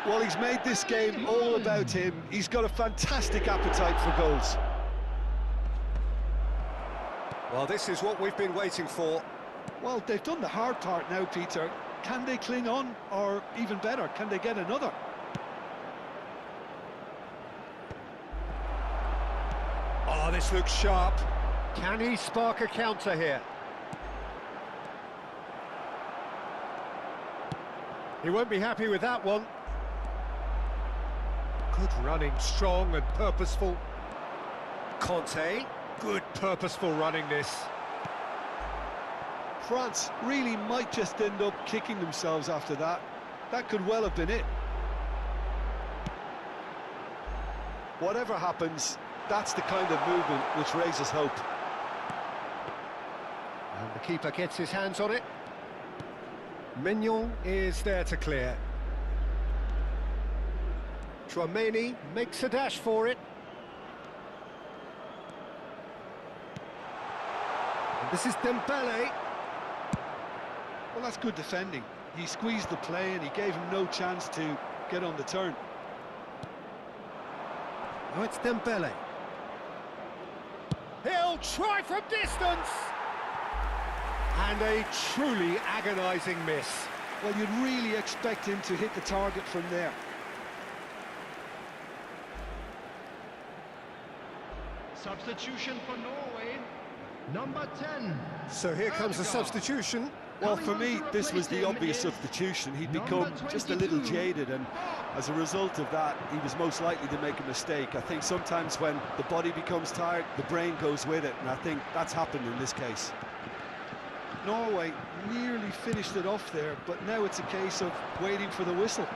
Well, he's made this game all about him. He's got a fantastic appetite for goals. Well, this is what we've been waiting for. Well, they've done the hard part now, Peter. Can they cling on, or even better, can they get another? Oh, this looks sharp. Can he spark a counter here? He won't be happy with that one. Good running, strong and purposeful. Conte, good purposeful running this. France really might just end up kicking themselves after that. That could well have been it. Whatever happens, that's the kind of movement which raises hope. And the keeper gets his hands on it. Mignon is there to clear. Tchouaméni makes a dash for it. And this is Dembele. Well, that's good defending. He squeezed the play and he gave him no chance to get on the turn. Oh, it's Dembele. He'll try from distance! And a truly agonising miss. Well, you'd really expect him to hit the target from there. Substitution for Norway. Number 10. So here comes the Ødegaard. substitution. Well, for me, this was the obvious substitution. He'd become just a little jaded, and as a result of that, he was most likely to make a mistake. I think sometimes when the body becomes tired, the brain goes with it, and I think that's happened in this case. Norway nearly finished it off there, but now it's a case of waiting for the whistle.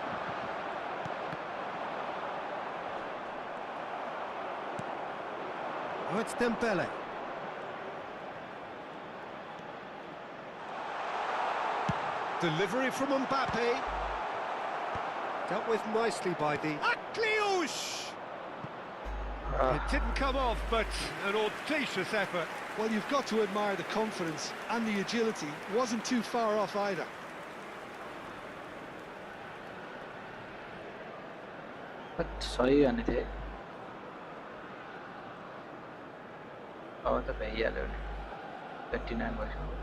Oh, it's Dembele. Delivery from Mbappe. Dealt with nicely by the Akliouche. It didn't come off, but an audacious effort. Well, you've got to admire the confidence and the agility. Wasn't too far off either. सही गर्ने थिए अब त भइहाल्यो नि 39 भइसक्यो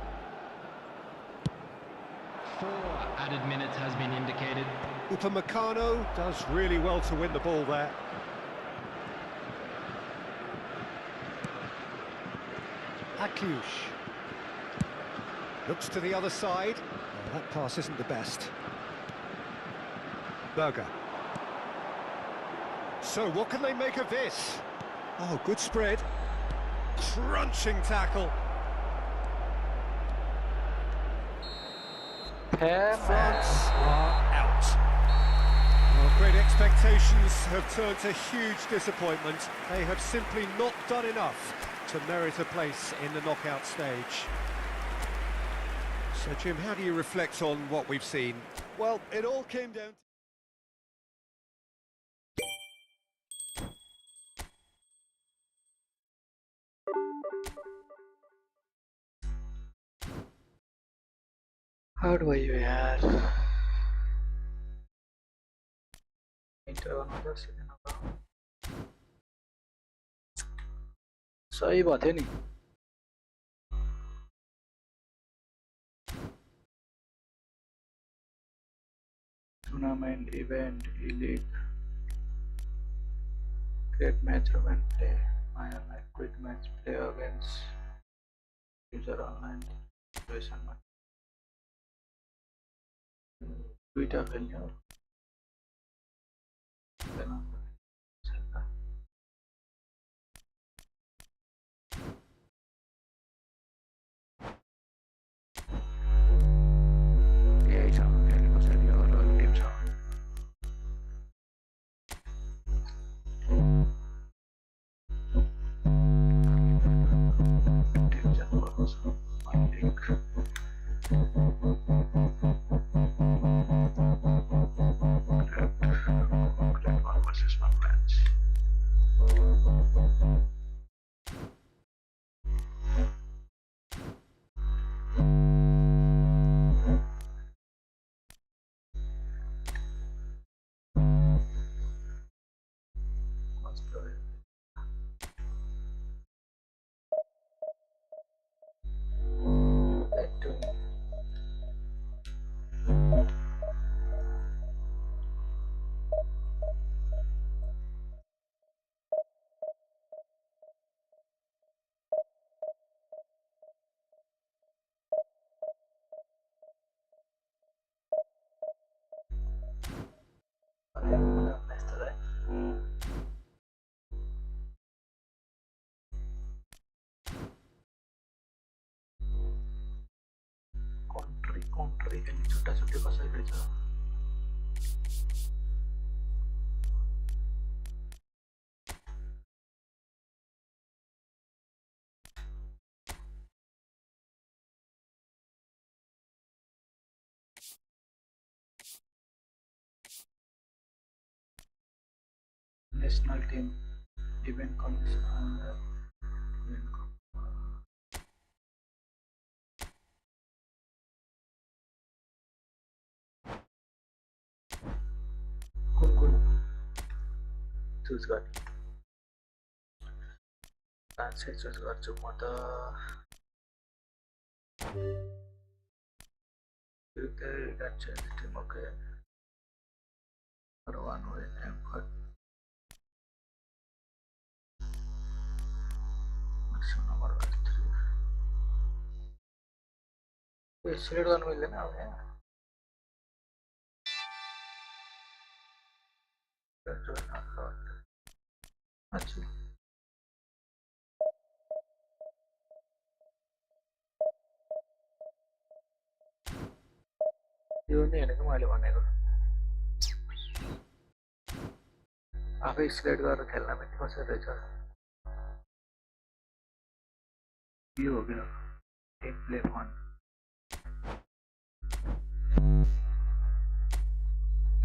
4 added minutes has been indicated. Upamecano does really well to win the ball there. Akliouche looks to the other side. Oh, that pass isn't the best. Berger. So what can they make of this? Oh, good spread. Crunching tackle. France are out. Well, great expectations have turned to huge disappointment. They have simply not done enough to merit a place in the knockout stage. So, Jim, how do you reflect on what we've seen? Well, it all came down to... How do I यार सही बात है नहीं tournament event e-league create match room and play my online quick match play against user online situation Twitter खेलने और यही छ खेलेको छ यो अरु टिम छ टिम जानु पर्छ मालिक अरे किन छुट्टा छुट्टी कसरी रहेछ नेशनल टीम इवेंट कमिसन कुन चुज गर्ने चाहिँ चुज गर्छु म त ओके सिलेक्ट गर्नु मिल्दैन अब यहाँ अच्छा यो नि हैन कि मैले भनेको आफै सिलेक्ट गरेर खेल्न पनि कसरी रहेछ यो हो क्या टेक प्ले फन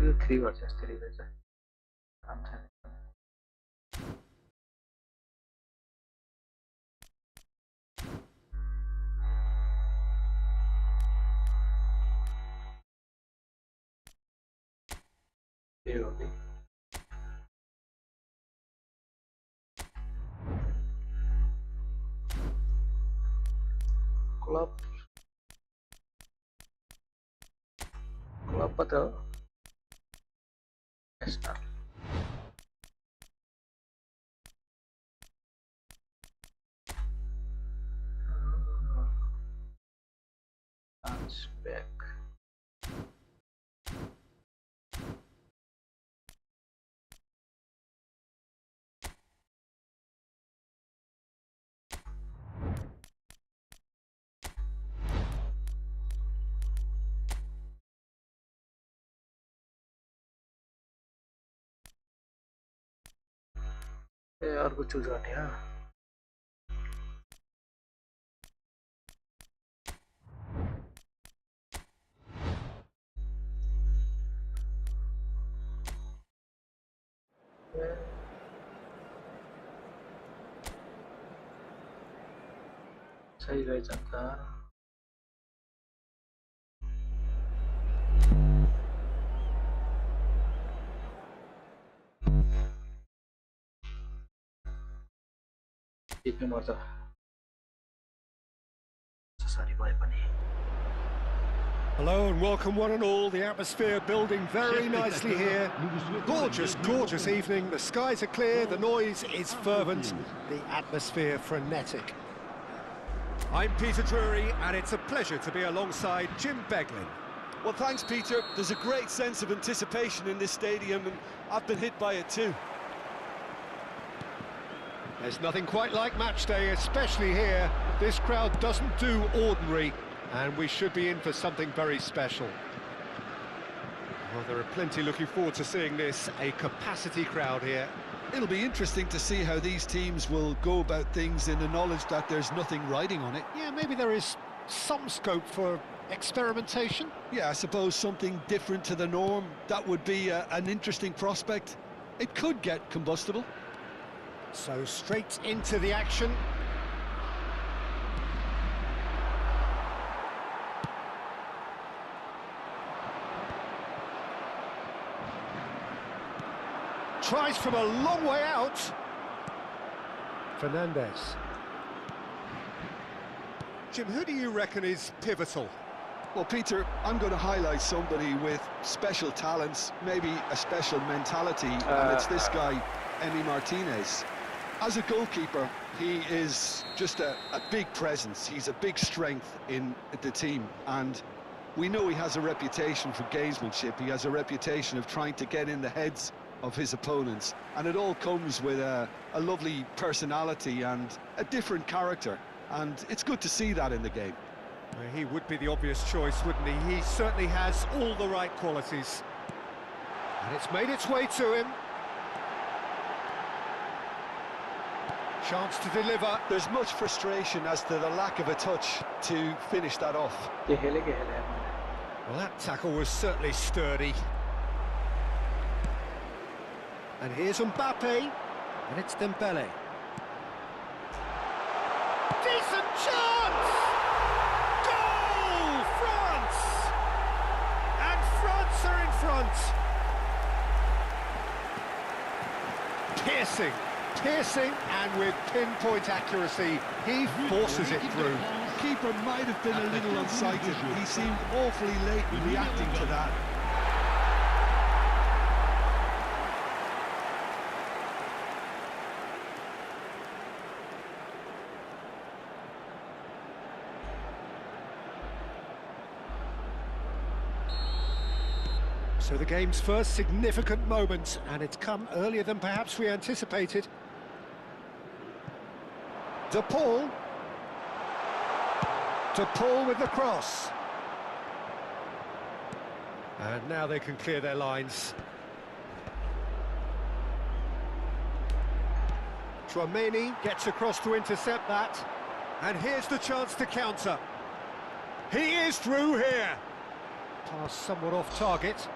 यो 3 भर्सेस 3 रहेछ काम छैन यो हो कि क्लब पता हो नेशनल बैक अर्को चुज गर्ने हो सही रहेछ नि त टिपे मर्छ सरी भए पनि Hello and welcome one and all. The atmosphere building very nicely here. Gorgeous, gorgeous evening. The skies are clear, the noise is fervent, the atmosphere frenetic. I'm Peter Drury and it's a pleasure to be alongside Jim Beglin. Well, thanks, Peter. There's a great sense of anticipation in this stadium, and I've been hit by it too. There's nothing quite like match day, especially here. This crowd doesn't do ordinary, and we should be in for something very special. Well, there are plenty looking forward to seeing this, a capacity crowd here. It'll be interesting to see how these teams will go about things in the knowledge that there's nothing riding on it. Yeah, maybe there is some scope for experimentation. Yeah, I suppose something different to the norm. That would be an interesting prospect. It could get combustible. So straight into the action. Tries from a long way out. Fernandez. Jim, who do you reckon is pivotal? Well, Peter, I'm going to highlight somebody with special talents, maybe a special mentality, and it's this guy, Emi Martinez. As a goalkeeper, he is just a big presence. He's a big strength in the team, and we know he has a reputation for gamesmanship. He has a reputation of trying to get in the heads of his opponents, and it all comes with a lovely personality and a different character, and it's good to see that in the game. He would be the obvious choice, wouldn't he? He certainly has all the right qualities. And it's made its way to him. Chance to deliver. There's much frustration as to the lack of a touch to finish that off. Well, that tackle was certainly sturdy. And here's Mbappe, and it's Dembele. Decent chance! Goal! France! And France are in front. Piercing, and with pinpoint accuracy, he forces it through. Keeper might have been a little unsighted. He seemed awfully late in reacting to that. So the game's first significant moment, and it's come earlier than perhaps we anticipated. De Paul with the cross. And now they can clear their lines. Tchouaméni gets across to intercept that. And here's the chance to counter. He is through here. Pass somewhat off target.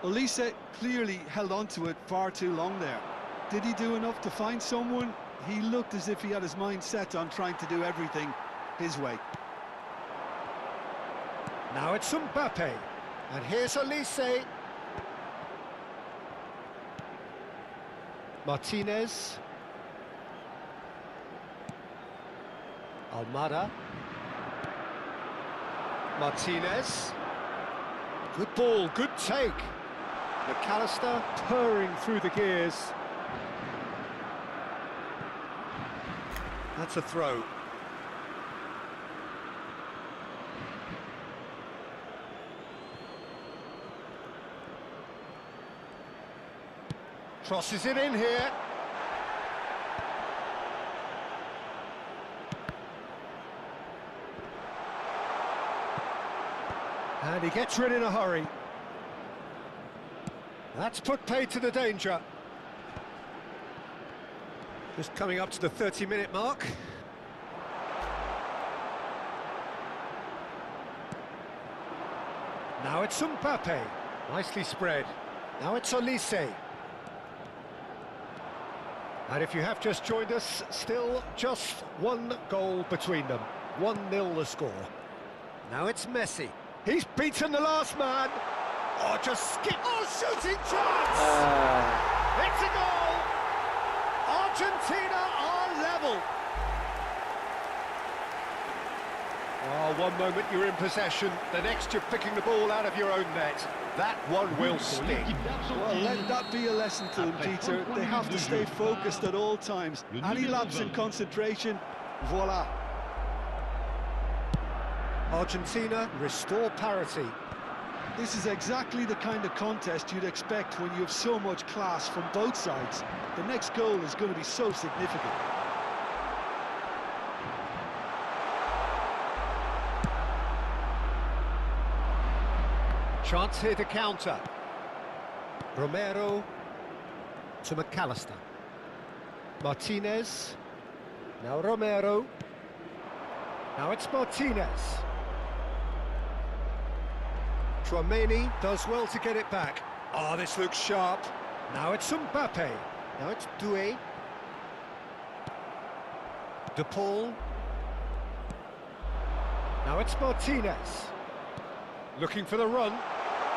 Olise clearly held on to it far too long there. Did he do enough to find someone? He looked as if he had his mind set on trying to do everything his way. Now it's Mbappe, and here's Olise. Martinez. Almada. Martinez. Good ball, good take. McAllister purring through the gears. That's a throw. Crosses it in here. And he gets rid in a hurry. That's put paid to the danger. Just coming up to the 30-minute mark. Now it's Mbappe. Nicely spread. Now it's Olise. And if you have just joined us, still just one goal between them. 1-0 the score. Now it's Messi. He's beaten the last man. Oh, just skip. Oh, shooting chance! It's a goal! Argentina are level. Oh, one moment you're in possession, the next you're picking the ball out of your own net. That one will sting. Well, let that be a lesson to them, Peter. They have to stay focused at all times. Any lapse in concentration, voila. Argentina restore parity. This is exactly the kind of contest you'd expect when you have so much class from both sides. The next goal is going to be so significant. Chance here to counter. Romero to McAllister. Martinez. Now Romero. Now it's Martinez. Tchouaméni does well to get it back. Oh, this looks sharp. Now it's Mbappe. Now it's Doué. De Paul. Now it's Martinez. Looking for the run.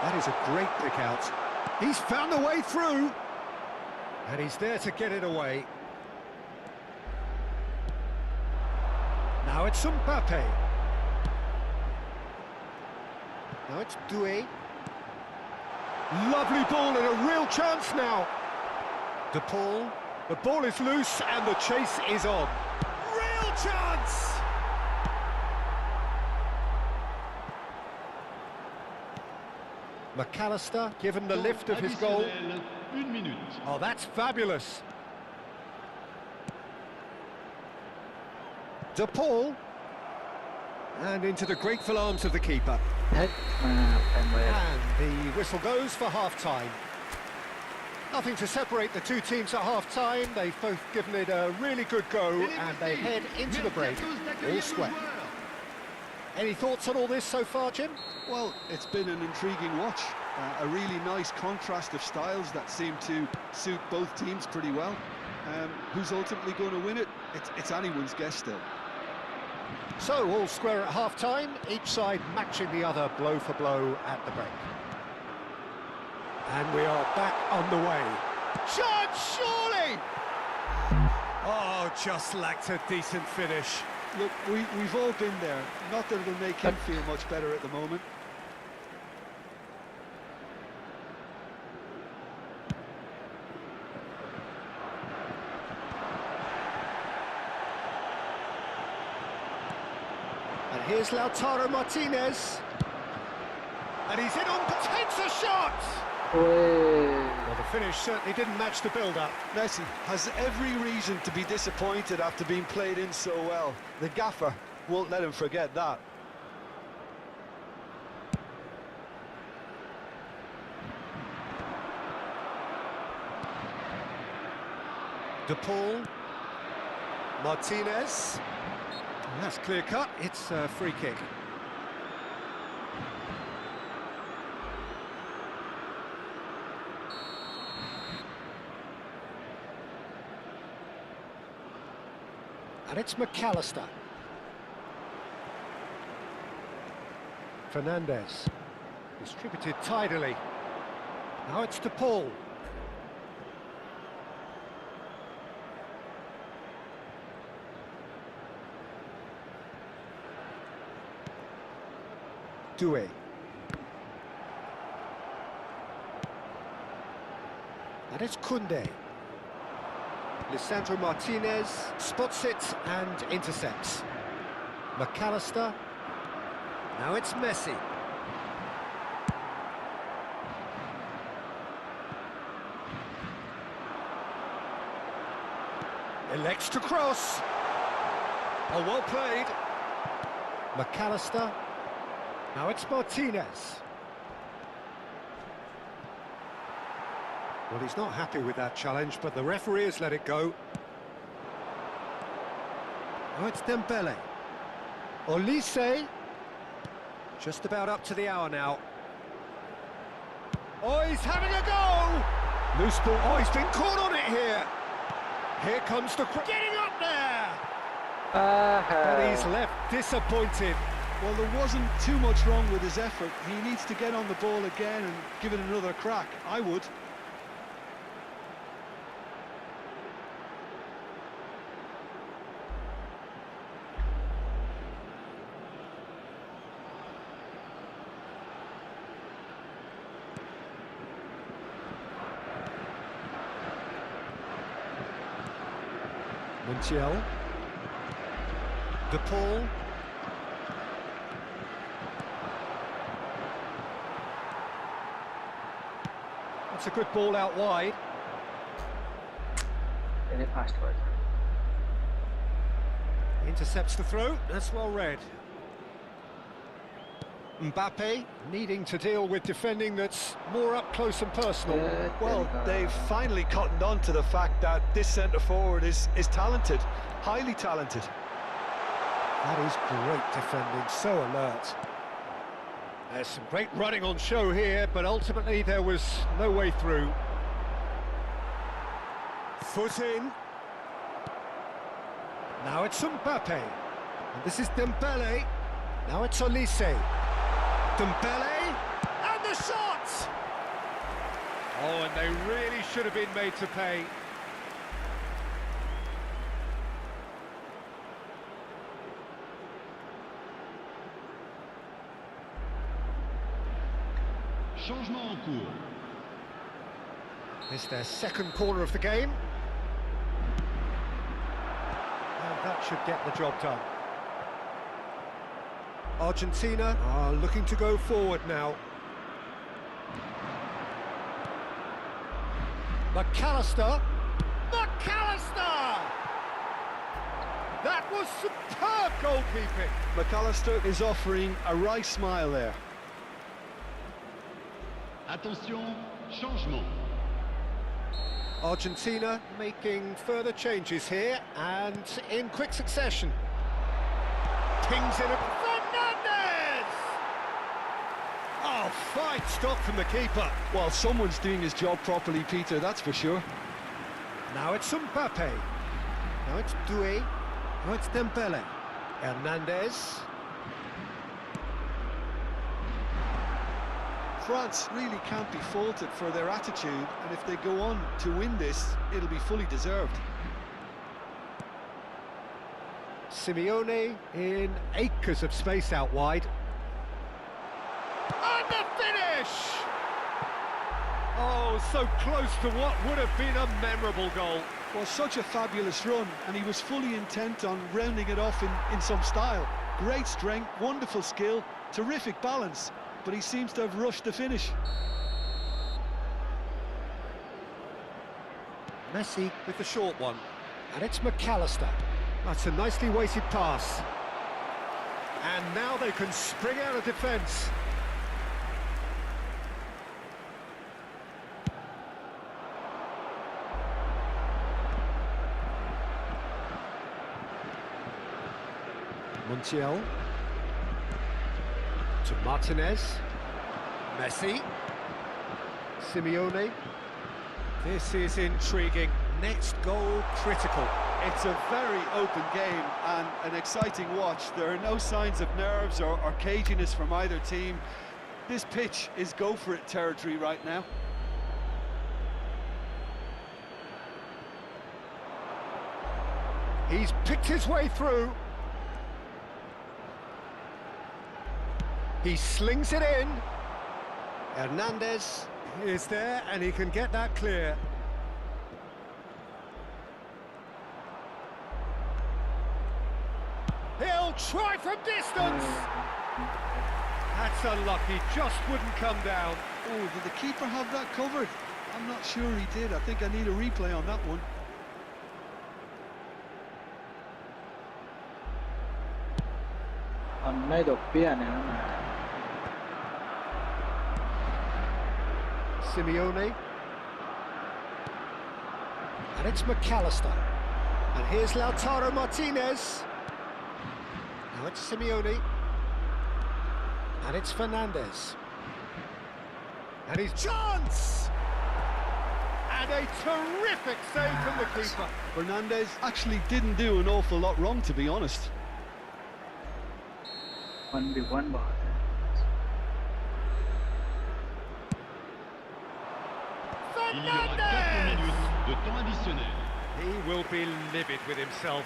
That is a great pick out. He's found a way through. And he's there to get it away. Now it's Mbappe. Now it's Doué. Lovely ball and a real chance now. De Paul. The ball is loose and the chase is on. Real chance! McAllister given the lift of his goal. Oh, that's fabulous. De Paul. And into the grateful arms of the keeper. Heck, time भयो. And the whistle goes for half-time. Nothing to separate the two teams at half-time. They've both given it a really good go, and they head into the break all square. Any thoughts on all this so far, Jim? Well, it's been an intriguing watch. A really nice contrast of styles that seem to suit both teams pretty well. Who's ultimately going to win it? It's anyone's guess still. So, all square at half-time, each side matching the other blow for blow at the break. And we are back on the way. Shot, surely! Oh, just lacked a decent finish. Look, we've all been there. Not that it'll make him feel much better at the moment. And here's Lautaro Martinez. And he's in on potential shot! Well, the finish certainly didn't match the build-up. Messi has every reason to be disappointed after being played in so well. The gaffer won't let him forget that. De Paul. Martinez. And that's clear-cut. It's a free kick. And it's McAllister. Fernandez. Distributed tidily. Now it's De Paul. Doué. And it's Koundé. Lisandro Martinez spots it and intercepts. McAllister. Now it's Messi. Elects to cross. Oh, well played. McAllister. Now it's Martinez. Well, he's not happy with that challenge, but the referee has let it go. Now it's Dembele. Olise. Just about up to the hour now. Oh, he's having a go! Loose ball. Oh, he's been caught on it here. Here comes the... Getting up there! And he's left disappointed. Well, there wasn't too much wrong with his effort. He needs to get on the ball again and give it another crack. I would. Montiel. De Paul. That's a good ball out wide. Very fast was. Intercepts the throw. That's well read. Mbappe needing to deal with defending that's more up close and personal. Well, they've finally cottoned on to the fact that this centre-forward is talented, highly talented. That is great defending, so alert. There's some great running on show here, but ultimately there was no way through. Foot in. Now it's Mbappe. And this is Dembele. Now it's Olise. Dembele. And the shot! Oh, and they really should have been made to pay. Changement en cours. It's their second corner of the game. And that should get the job done. Argentina are looking to go forward now. McAllister! McAllister! That was superb goalkeeping. McAllister is offering a wry smile there. Attention, changement. Argentina making further changes here, and in quick succession. Pings in at Fernandez! Oh, fine stop from the keeper. Well, someone's doing his job properly, Peter, that's for sure. Now it's Mbappe. Now it's Doué. Now it's Dembele. Hernandez. France really can't be faulted for their attitude, and if they go on to win this, it'll be fully deserved. Simeone in acres of space out wide. And the finish! Oh, so close to what would have been a memorable goal. Well, such a fabulous run, and he was fully intent on rounding it off in some style. Great strength, wonderful skill, terrific balance, but he seems to have rushed the finish. Messi with the short one, and it's McAllister. That's a nicely weighted pass. And now they can spring out of defence. Montiel to Martinez. Messi. Simeone. This is intriguing. Next goal critical. It's a very open game and an exciting watch. There are no signs of nerves or caginess from either team. This pitch is go-for-it territory right now. He's picked his way through. He slings it in. Hernandez is there and he can get that clear. He'll try from distance. That's unlucky, just wouldn't come down. Oh, did the keeper have that covered? I'm not sure he did. I think I need a replay on that one. Simeone. And it's McAllister. And here's Lautaro Martinez. Now it's Simeone. And it's Fernandez. And his chance! And a terrific save from the keeper. Fernandez actually didn't do an awful lot wrong, to be honest. 1v1 ball. Il y aura 4 minutes de temps additionnel. He will be livid with himself.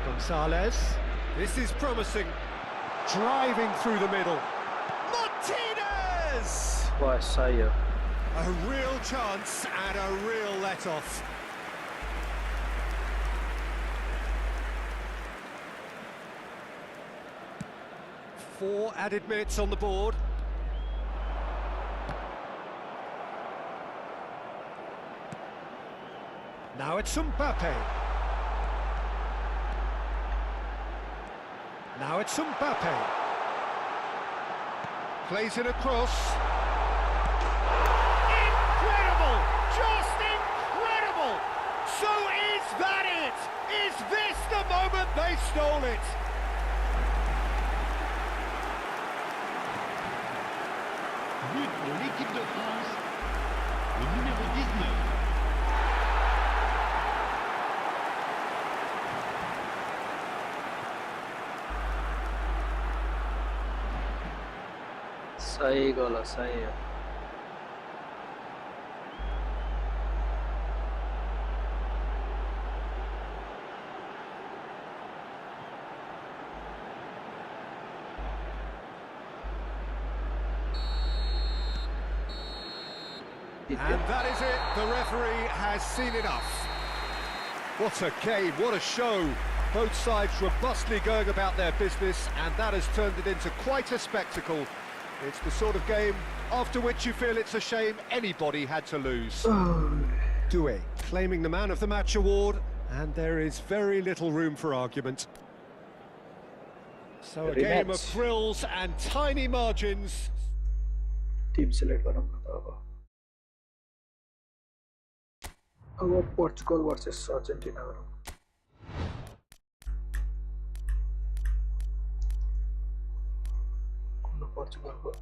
Gonzalez. This is promising. Driving through the middle. Martinez! Boy, Sayo. A real chance and a real let-off. Four added minutes on the board. Now it's Mbappe. Now it's Mbappe. Plays it across. Incredible! Just incredible! So is that it? Is this the moment they stole it? But pour l'équipe de France, le numéro 19. सही गोल सही है And that is it, the referee has seen enough. What a game, what a show. Both sides robustly going about their business, and that has turned it into quite a spectacle. It's the sort of game after which you feel it's a shame anybody had to lose. Doué claiming the Man of the Match award, and there is very little room for argument. So a game of thrills and tiny margins. Team select गरौँ न त अब Portugal versus Argentina गरौँ कुन पोर्चुगलको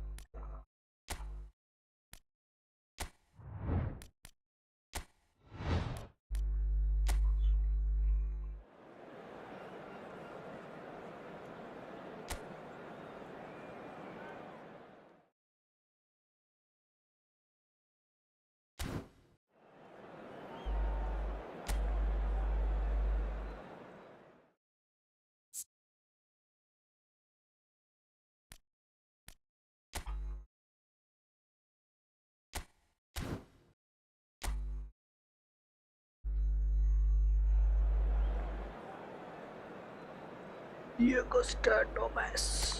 Diego Gomez.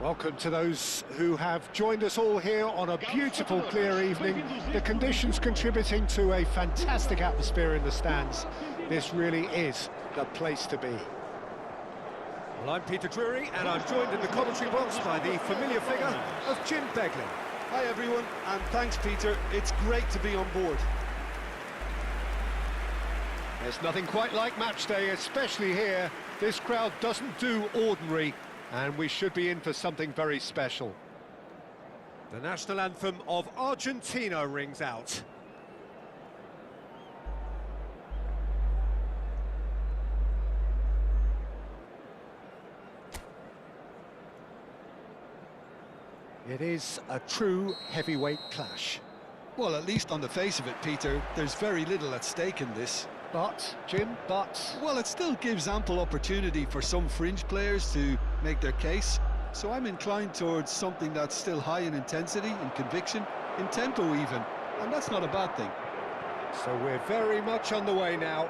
Welcome to those who have joined us all here on a beautiful, clear evening. The conditions contributing to a fantastic atmosphere in the stands. This really is the place to be. Well, I'm Peter Drury, and I'm joined in the commentary box by the familiar figure of Jim Beglin. Hi everyone, and thanks Peter, it's great to be on board. There's nothing quite like match day, especially here. This crowd doesn't do ordinary, and we should be in for something very special. The national anthem of Argentina rings out. It is a true heavyweight clash. Well, at least on the face of it, Peter, there's very little at stake in this. But, Jim, Well, it still gives ample opportunity for some fringe players to make their case. So I'm inclined towards something that's still high in intensity, in conviction, in tempo even. And that's not a bad thing. So we're very much on the way now.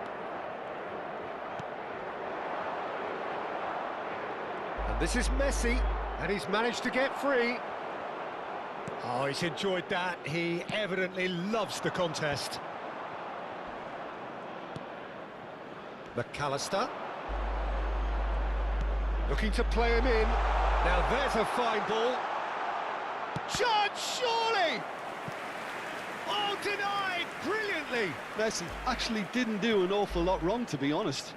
And this is Messi, and he's managed to get free. Oh, he's enjoyed that. He evidently loves the contest. McAllister. Looking to play him in. Now there's a fine ball. Chance, surely! Oh, denied brilliantly! Messi actually didn't do an awful lot wrong, to be honest.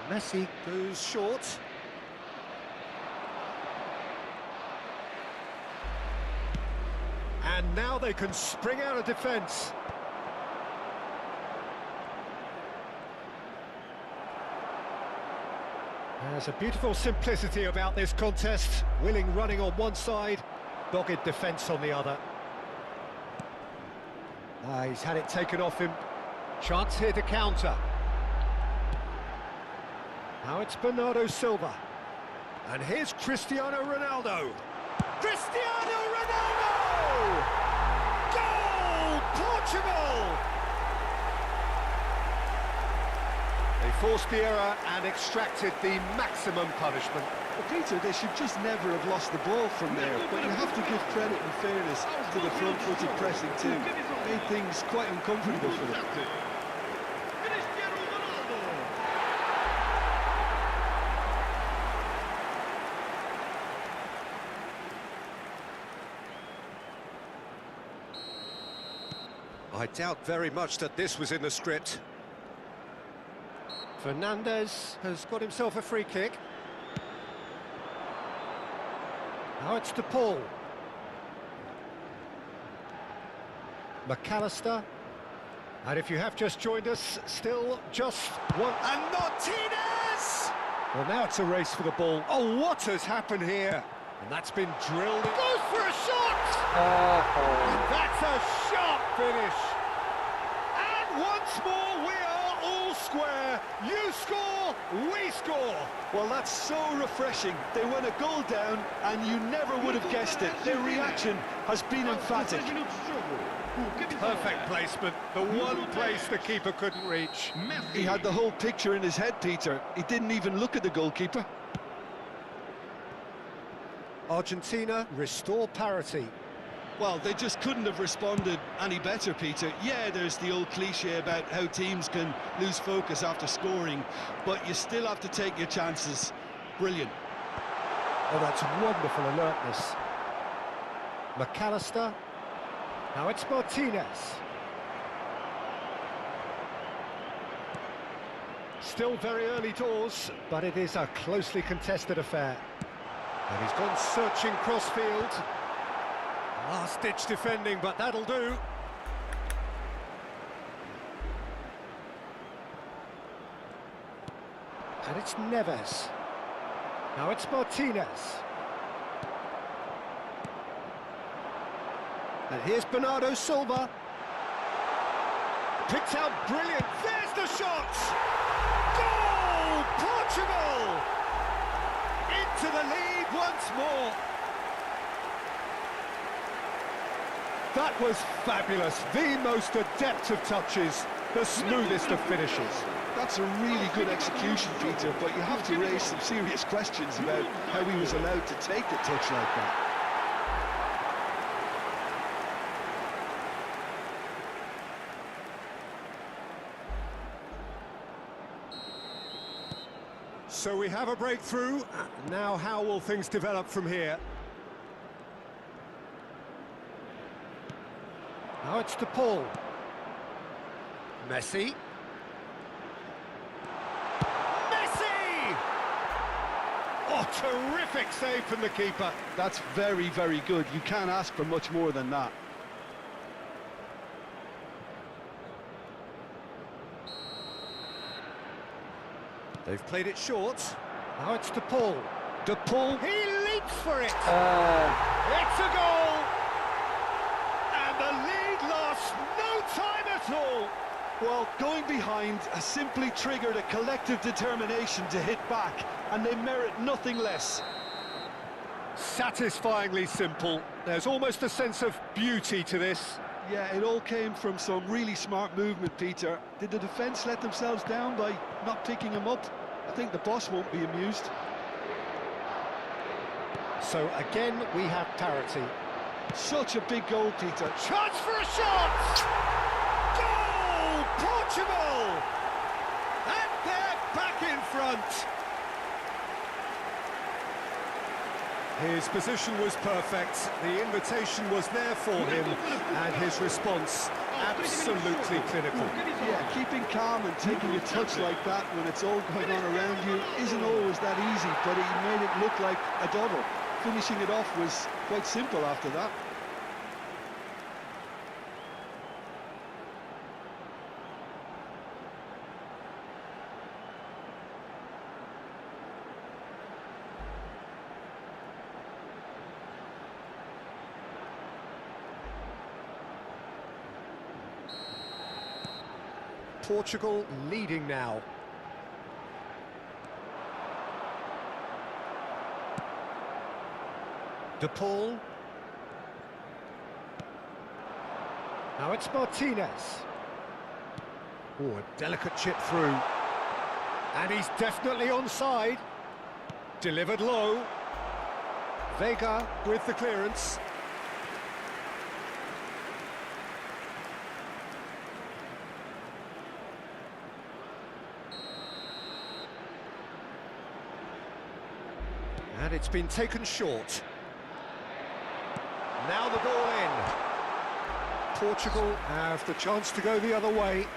Messi goes short. And now they can spring out of defence. There's a beautiful simplicity about this contest. Willing running on one side, dogged defence on the other. He's had it taken off him. Chance here to counter. Now it's Bernardo Silva. And here's Cristiano Ronaldo. Cristiano Ronaldo! Goal! Portugal! They forced the error and extracted the maximum punishment. Well, Peter, they should just never have lost the ball from there, but you have to give credit and fairness to the front-footed pressing too. Made things quite uncomfortable for them. I doubt very much that this was in the script. Fernandez has got himself a free kick. Now it's DePaul. McAllister. And if you have just joined us, still just one. And Martinez! Well, now it's a race for the ball. Oh, what has happened here? And that's been drilled in. Goes for a shot! And that's a sharp finish. And once more, we are all square. You score, we score. Well, that's so refreshing. They went a goal down, and you never would have guessed it. Their reaction has been emphatic. Perfect placement, the one place the keeper couldn't reach. He had the whole picture in his head, Peter. He didn't even look at the goalkeeper. Argentina restore parity. Well, they just couldn't have responded any better, Peter. Yeah, there's the old cliche about how teams can lose focus after scoring, but you still have to take your chances. Brilliant. Oh, that's wonderful alertness. McAllister. Now it's Martinez. Still very early doors, but it is a closely contested affair. And he's gone searching crossfield. Last-ditch defending, but that'll do. And it's Neves. Now it's Martinez. And here's Bernardo Silva. Picked out brilliant. There's the shot! Goal! Portugal! Into the lead once more. That was fabulous. The most adept of touches, the smoothest of finishes. That's a really good execution, Peter, but you have to raise some serious questions about how he was allowed to take the touch like that. So we have a breakthrough. Now how will things develop from here? Now it's De Paul. Messi. Messi! Oh, terrific save from the keeper. That's very, very good. You can't ask for much more than that. They've played it short. Now it's De Paul. De Paul. He leaps for it. It's a goal. And the lead lasts no time at all. Well, going behind has simply triggered a collective determination to hit back, and they merit nothing less. Satisfyingly simple. There's almost a sense of beauty to this. Yeah, it all came from some really smart movement, Peter. Did the defence let themselves down by not picking him up? I think the boss won't be amused. So again, we have parity. Such a big goal, Peter. Chance for a shot! Goal! Portugal! And they're back in front. His position was perfect, the invitation was there for him, and his response absolutely clinical. Yeah, keeping calm and taking a touch like that when it's all going on around you isn't always that easy, but he made it look like a double. Finishing it off was quite simple after that. Portugal leading now. De Paul. Now it's Martinez. Oh, a delicate chip through. And he's definitely onside. Delivered low. Vega with the clearance. And it's been taken short. Now the ball in. Portugal have the chance to go the other way.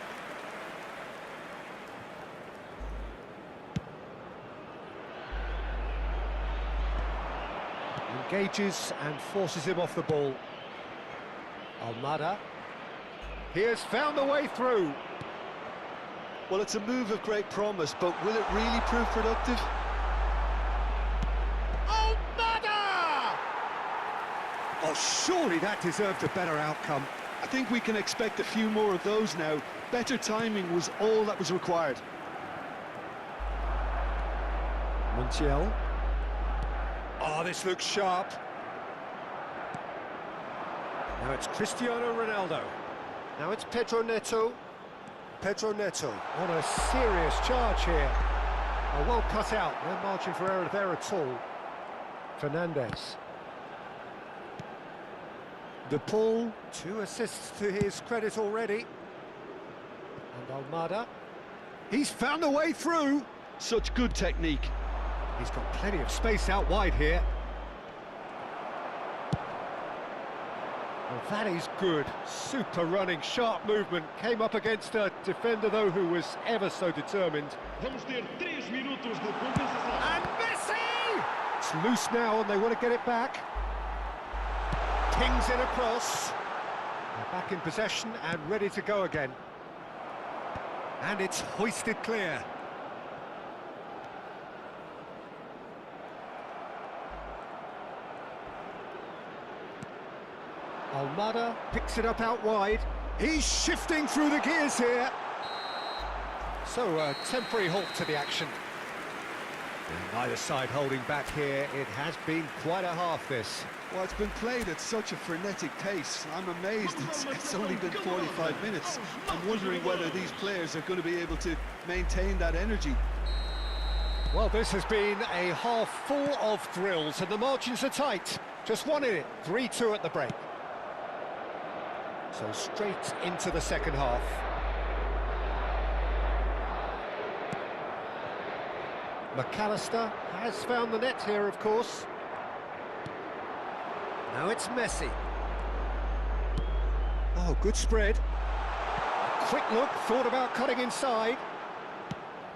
Engages and forces him off the ball. Almada. He has found the way through. Well, it's a move of great promise, but will it really prove productive? Oh, surely that deserved a better outcome. I think we can expect a few more of those now. Better timing was all that was required. Montiel. Oh, this looks sharp. Now it's Cristiano Ronaldo. Now it's Pedro Neto. Pedro Neto on a serious charge here. Oh, well cut out, no margin for error there at all. Fernandes. De Paul, 2 assists to his credit already. And Almada. He's found a way through. Such good technique. He's got plenty of space out wide here. Well, that is good. Super running, sharp movement. Came up against a defender, though, who was ever so determined. Vamos ter 3 minutos de compensação. And Messi! It's loose now, and they want to get it back. Pings in across. They're back in possession and ready to go again. And it's hoisted clear. Almada picks it up out wide. He's shifting through the gears here. So a temporary halt to the action. And neither side holding back here. It has been quite a half, this. Well, it's been played at such a frenetic pace. I'm amazed it's only been 45 minutes. I'm wondering whether these players are going to be able to maintain that energy. Well, this has been a half full of thrills, and the margins are tight. Just one in it, 3-2 at the break. So straight into the second half. McAllister has found the net here, of course. Now it's Messi. Oh, good spread. A quick look, thought about cutting inside.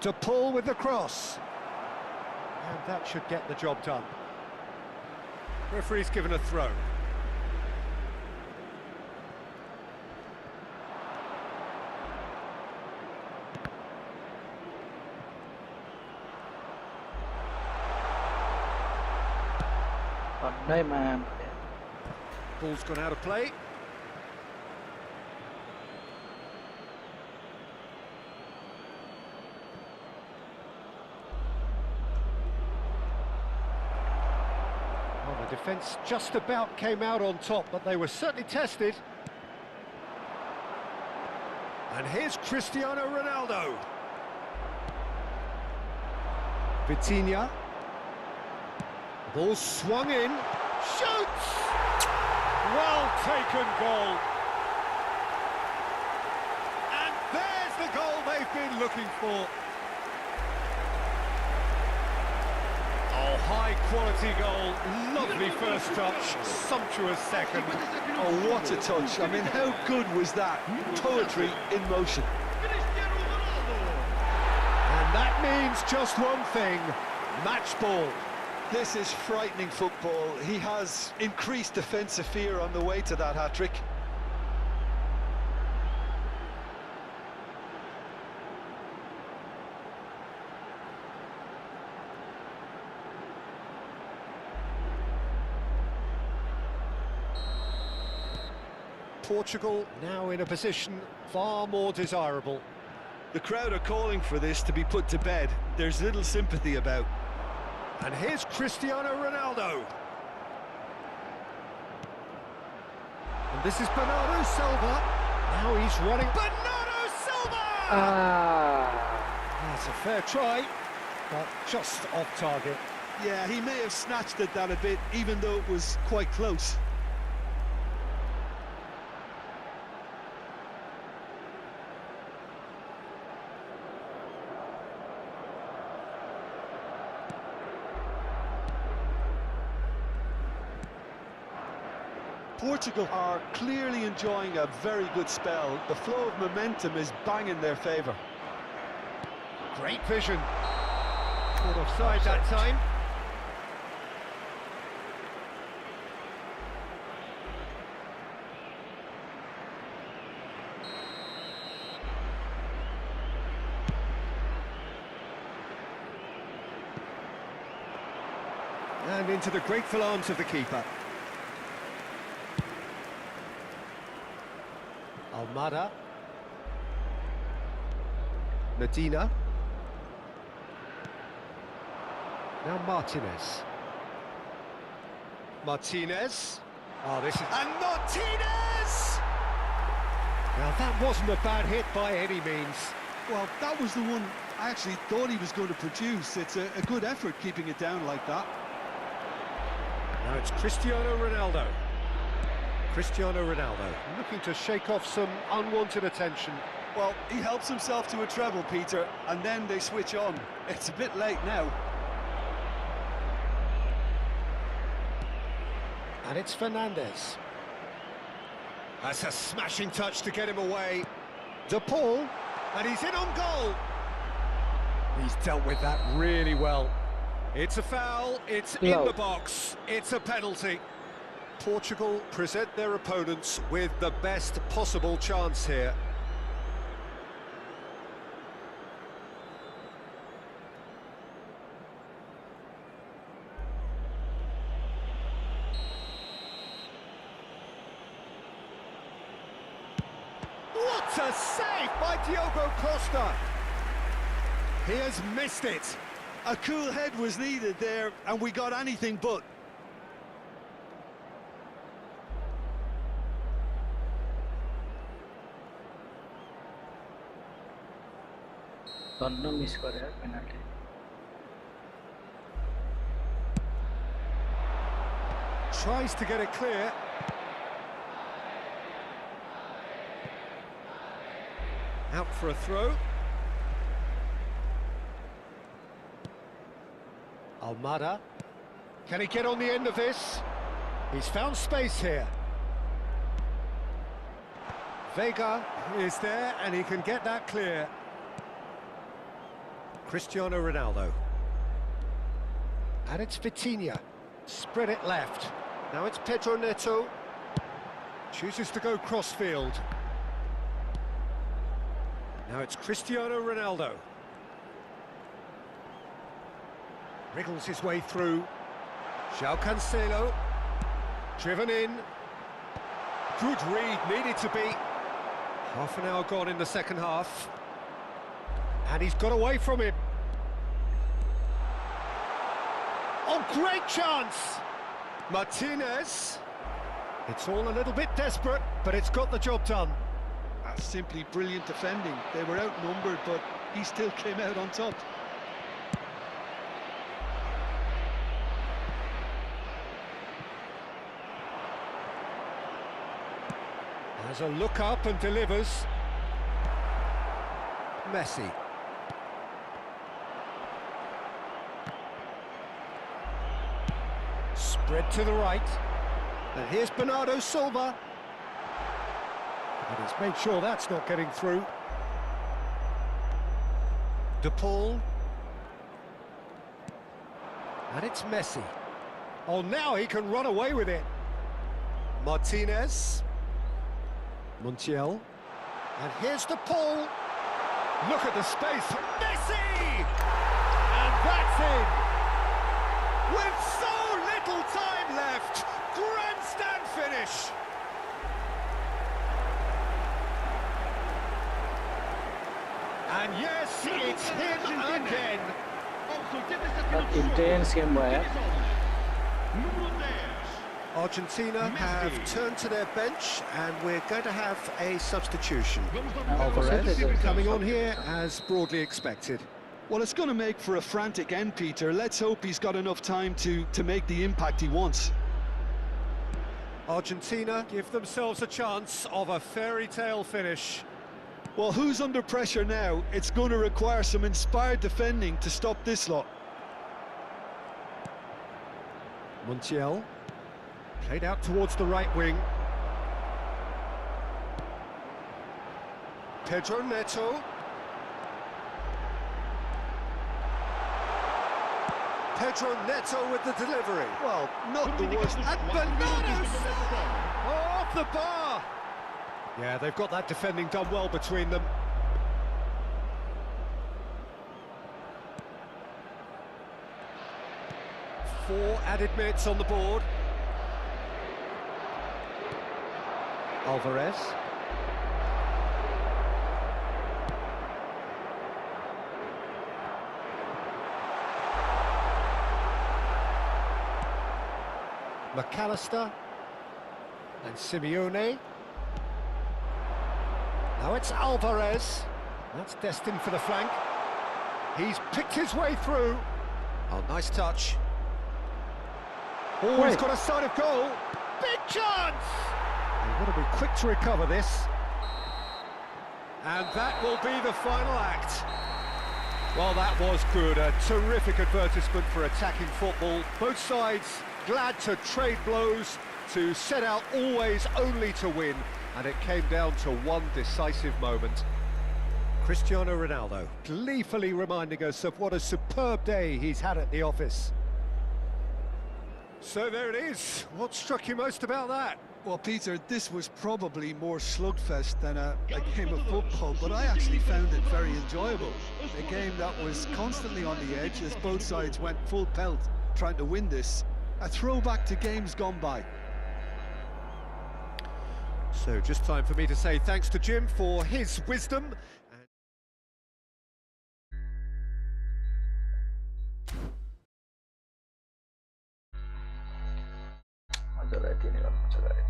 De Paul with the cross. And that should get the job done. Referee's given a throw. Pandai man. Ball's gone out of play. Well, the defence just about came out on top, but they were certainly tested. And here's Cristiano Ronaldo. Vitinha. Ball swung in. Shoots! Well taken goal. And there's the goal they've been looking for. Oh, high quality goal. Lovely first touch. Sumptuous second. Oh, what a touch. I mean, how good was that? Poetry in motion. Cristiano Ronaldo. And that means just one thing. Match ball. This is frightening football. He has increased defensive fear on the way to that hat-trick. Portugal now in a position far more desirable. The crowd are calling for this to be put to bed. There's little sympathy about. And here's Cristiano Ronaldo. And this is Bernardo Silva. Now he's running. Bernardo Silva! That's a fair try, but just off target. Yeah, he may have snatched at that a bit, even though it was quite close. Portugal are clearly enjoying a very good spell. The flow of momentum is bang in their favour. Great vision. Caught offside that time. And into the grateful arms of the keeper. Almada. Medina. Now Martinez. Martinez. Oh, this is... And Martinez! Now, that wasn't a bad hit by any means. Well, that was the one I actually thought he was going to produce. It's a good effort keeping it down like that. Now it's Cristiano Ronaldo. Cristiano Ronaldo looking to shake off some unwanted attention. Well, he helps himself to a treble, Peter, and then they switch on. It's a bit late now. And it's Fernandes. That's a smashing touch to get him away. De Paul, and he's in on goal. He's dealt with that really well. It's a foul, it's in the box, it's a penalty. Portugal present their opponents with the best possible chance here. What a save by Diogo Costa! He has missed it. A cool head was needed there, and we got anything but. धन्न miss गरे यार penalty Tries to get it clear. Out for a throw. Almada. Can he get on the end of this? He's found space here. Vega is there and he can get that clear. Cristiano Ronaldo. And it's Vitinha. Spread it left. Now it's Pedro Neto. Chooses to go crossfield. Now it's Cristiano Ronaldo. Wriggles his way through. João Cancelo. Driven in. Good read, needed to be. Half an hour gone in the second half. And he's got away from him. Oh, great chance! Martinez. It's all a little bit desperate, but it's got the job done. That's simply brilliant defending. They were outnumbered, but he still came out on top. Has a look up and delivers. Messi. Spread to the right. And here's Bernardo Silva. And he's made sure that's not getting through. De Paul. And it's Messi. Oh, now he can run away with it. Martinez. Montiel. And here's De Paul. Look at the space. Messi! And that's in. With so little time left. Grandstand finish. And yes, it's him again. intense game भयो यार Argentina have turned to their bench and we're going to have a substitution. Alvarez Coming on here as broadly expected. Well, it's going to make for a frantic end, Peter. Let's hope he's got enough time to make the impact he wants. Argentina give themselves a chance of a fairy tale finish. Well, who's under pressure now? It's going to require some inspired defending to stop this lot. Montiel. Played out towards the right wing. Pedro Neto. Pedro Neto with the delivery. Well, not the worst. And Bernardo off the bar. Yeah, they've got that defending done well between them. Four added minutes on the board. Alvarez. McAllister. And Simeone. Now it's Alvarez. That's destined for the flank. He's picked his way through. Oh, nice touch. Oh, he's got a sight of goal. Big chance! They've got to be quick to recover this. And that will be the final act. Well, that was good. A terrific advertisement for attacking football. Both sides glad to trade blows, to set out always only to win. And it came down to one decisive moment. Cristiano Ronaldo gleefully reminding us of what a superb day he's had at the office. So there it is. What struck you most about that? Well, Peter, this was probably more slugfest than a game of football, but I actually found it very enjoyable. A game that was constantly on the edge as both sides went full pelt trying to win this. A throwback to games gone by. So just time for me to say thanks to Jim for his wisdom. Mazzarretti ini kan Mazzarretti.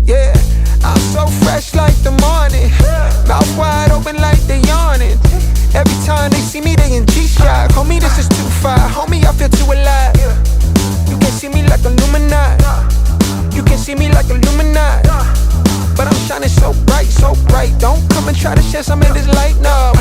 Yeah, I'm so fresh like the morning. Mouth wide open like they yawning. Every time they see me, they in G-Shock. Homie, this is too far. Homie, I feel too alive. You can see me like Illuminati. You can see me like Illuminati. But I'm shining so bright, so bright. Don't come and try to share some of this light, no.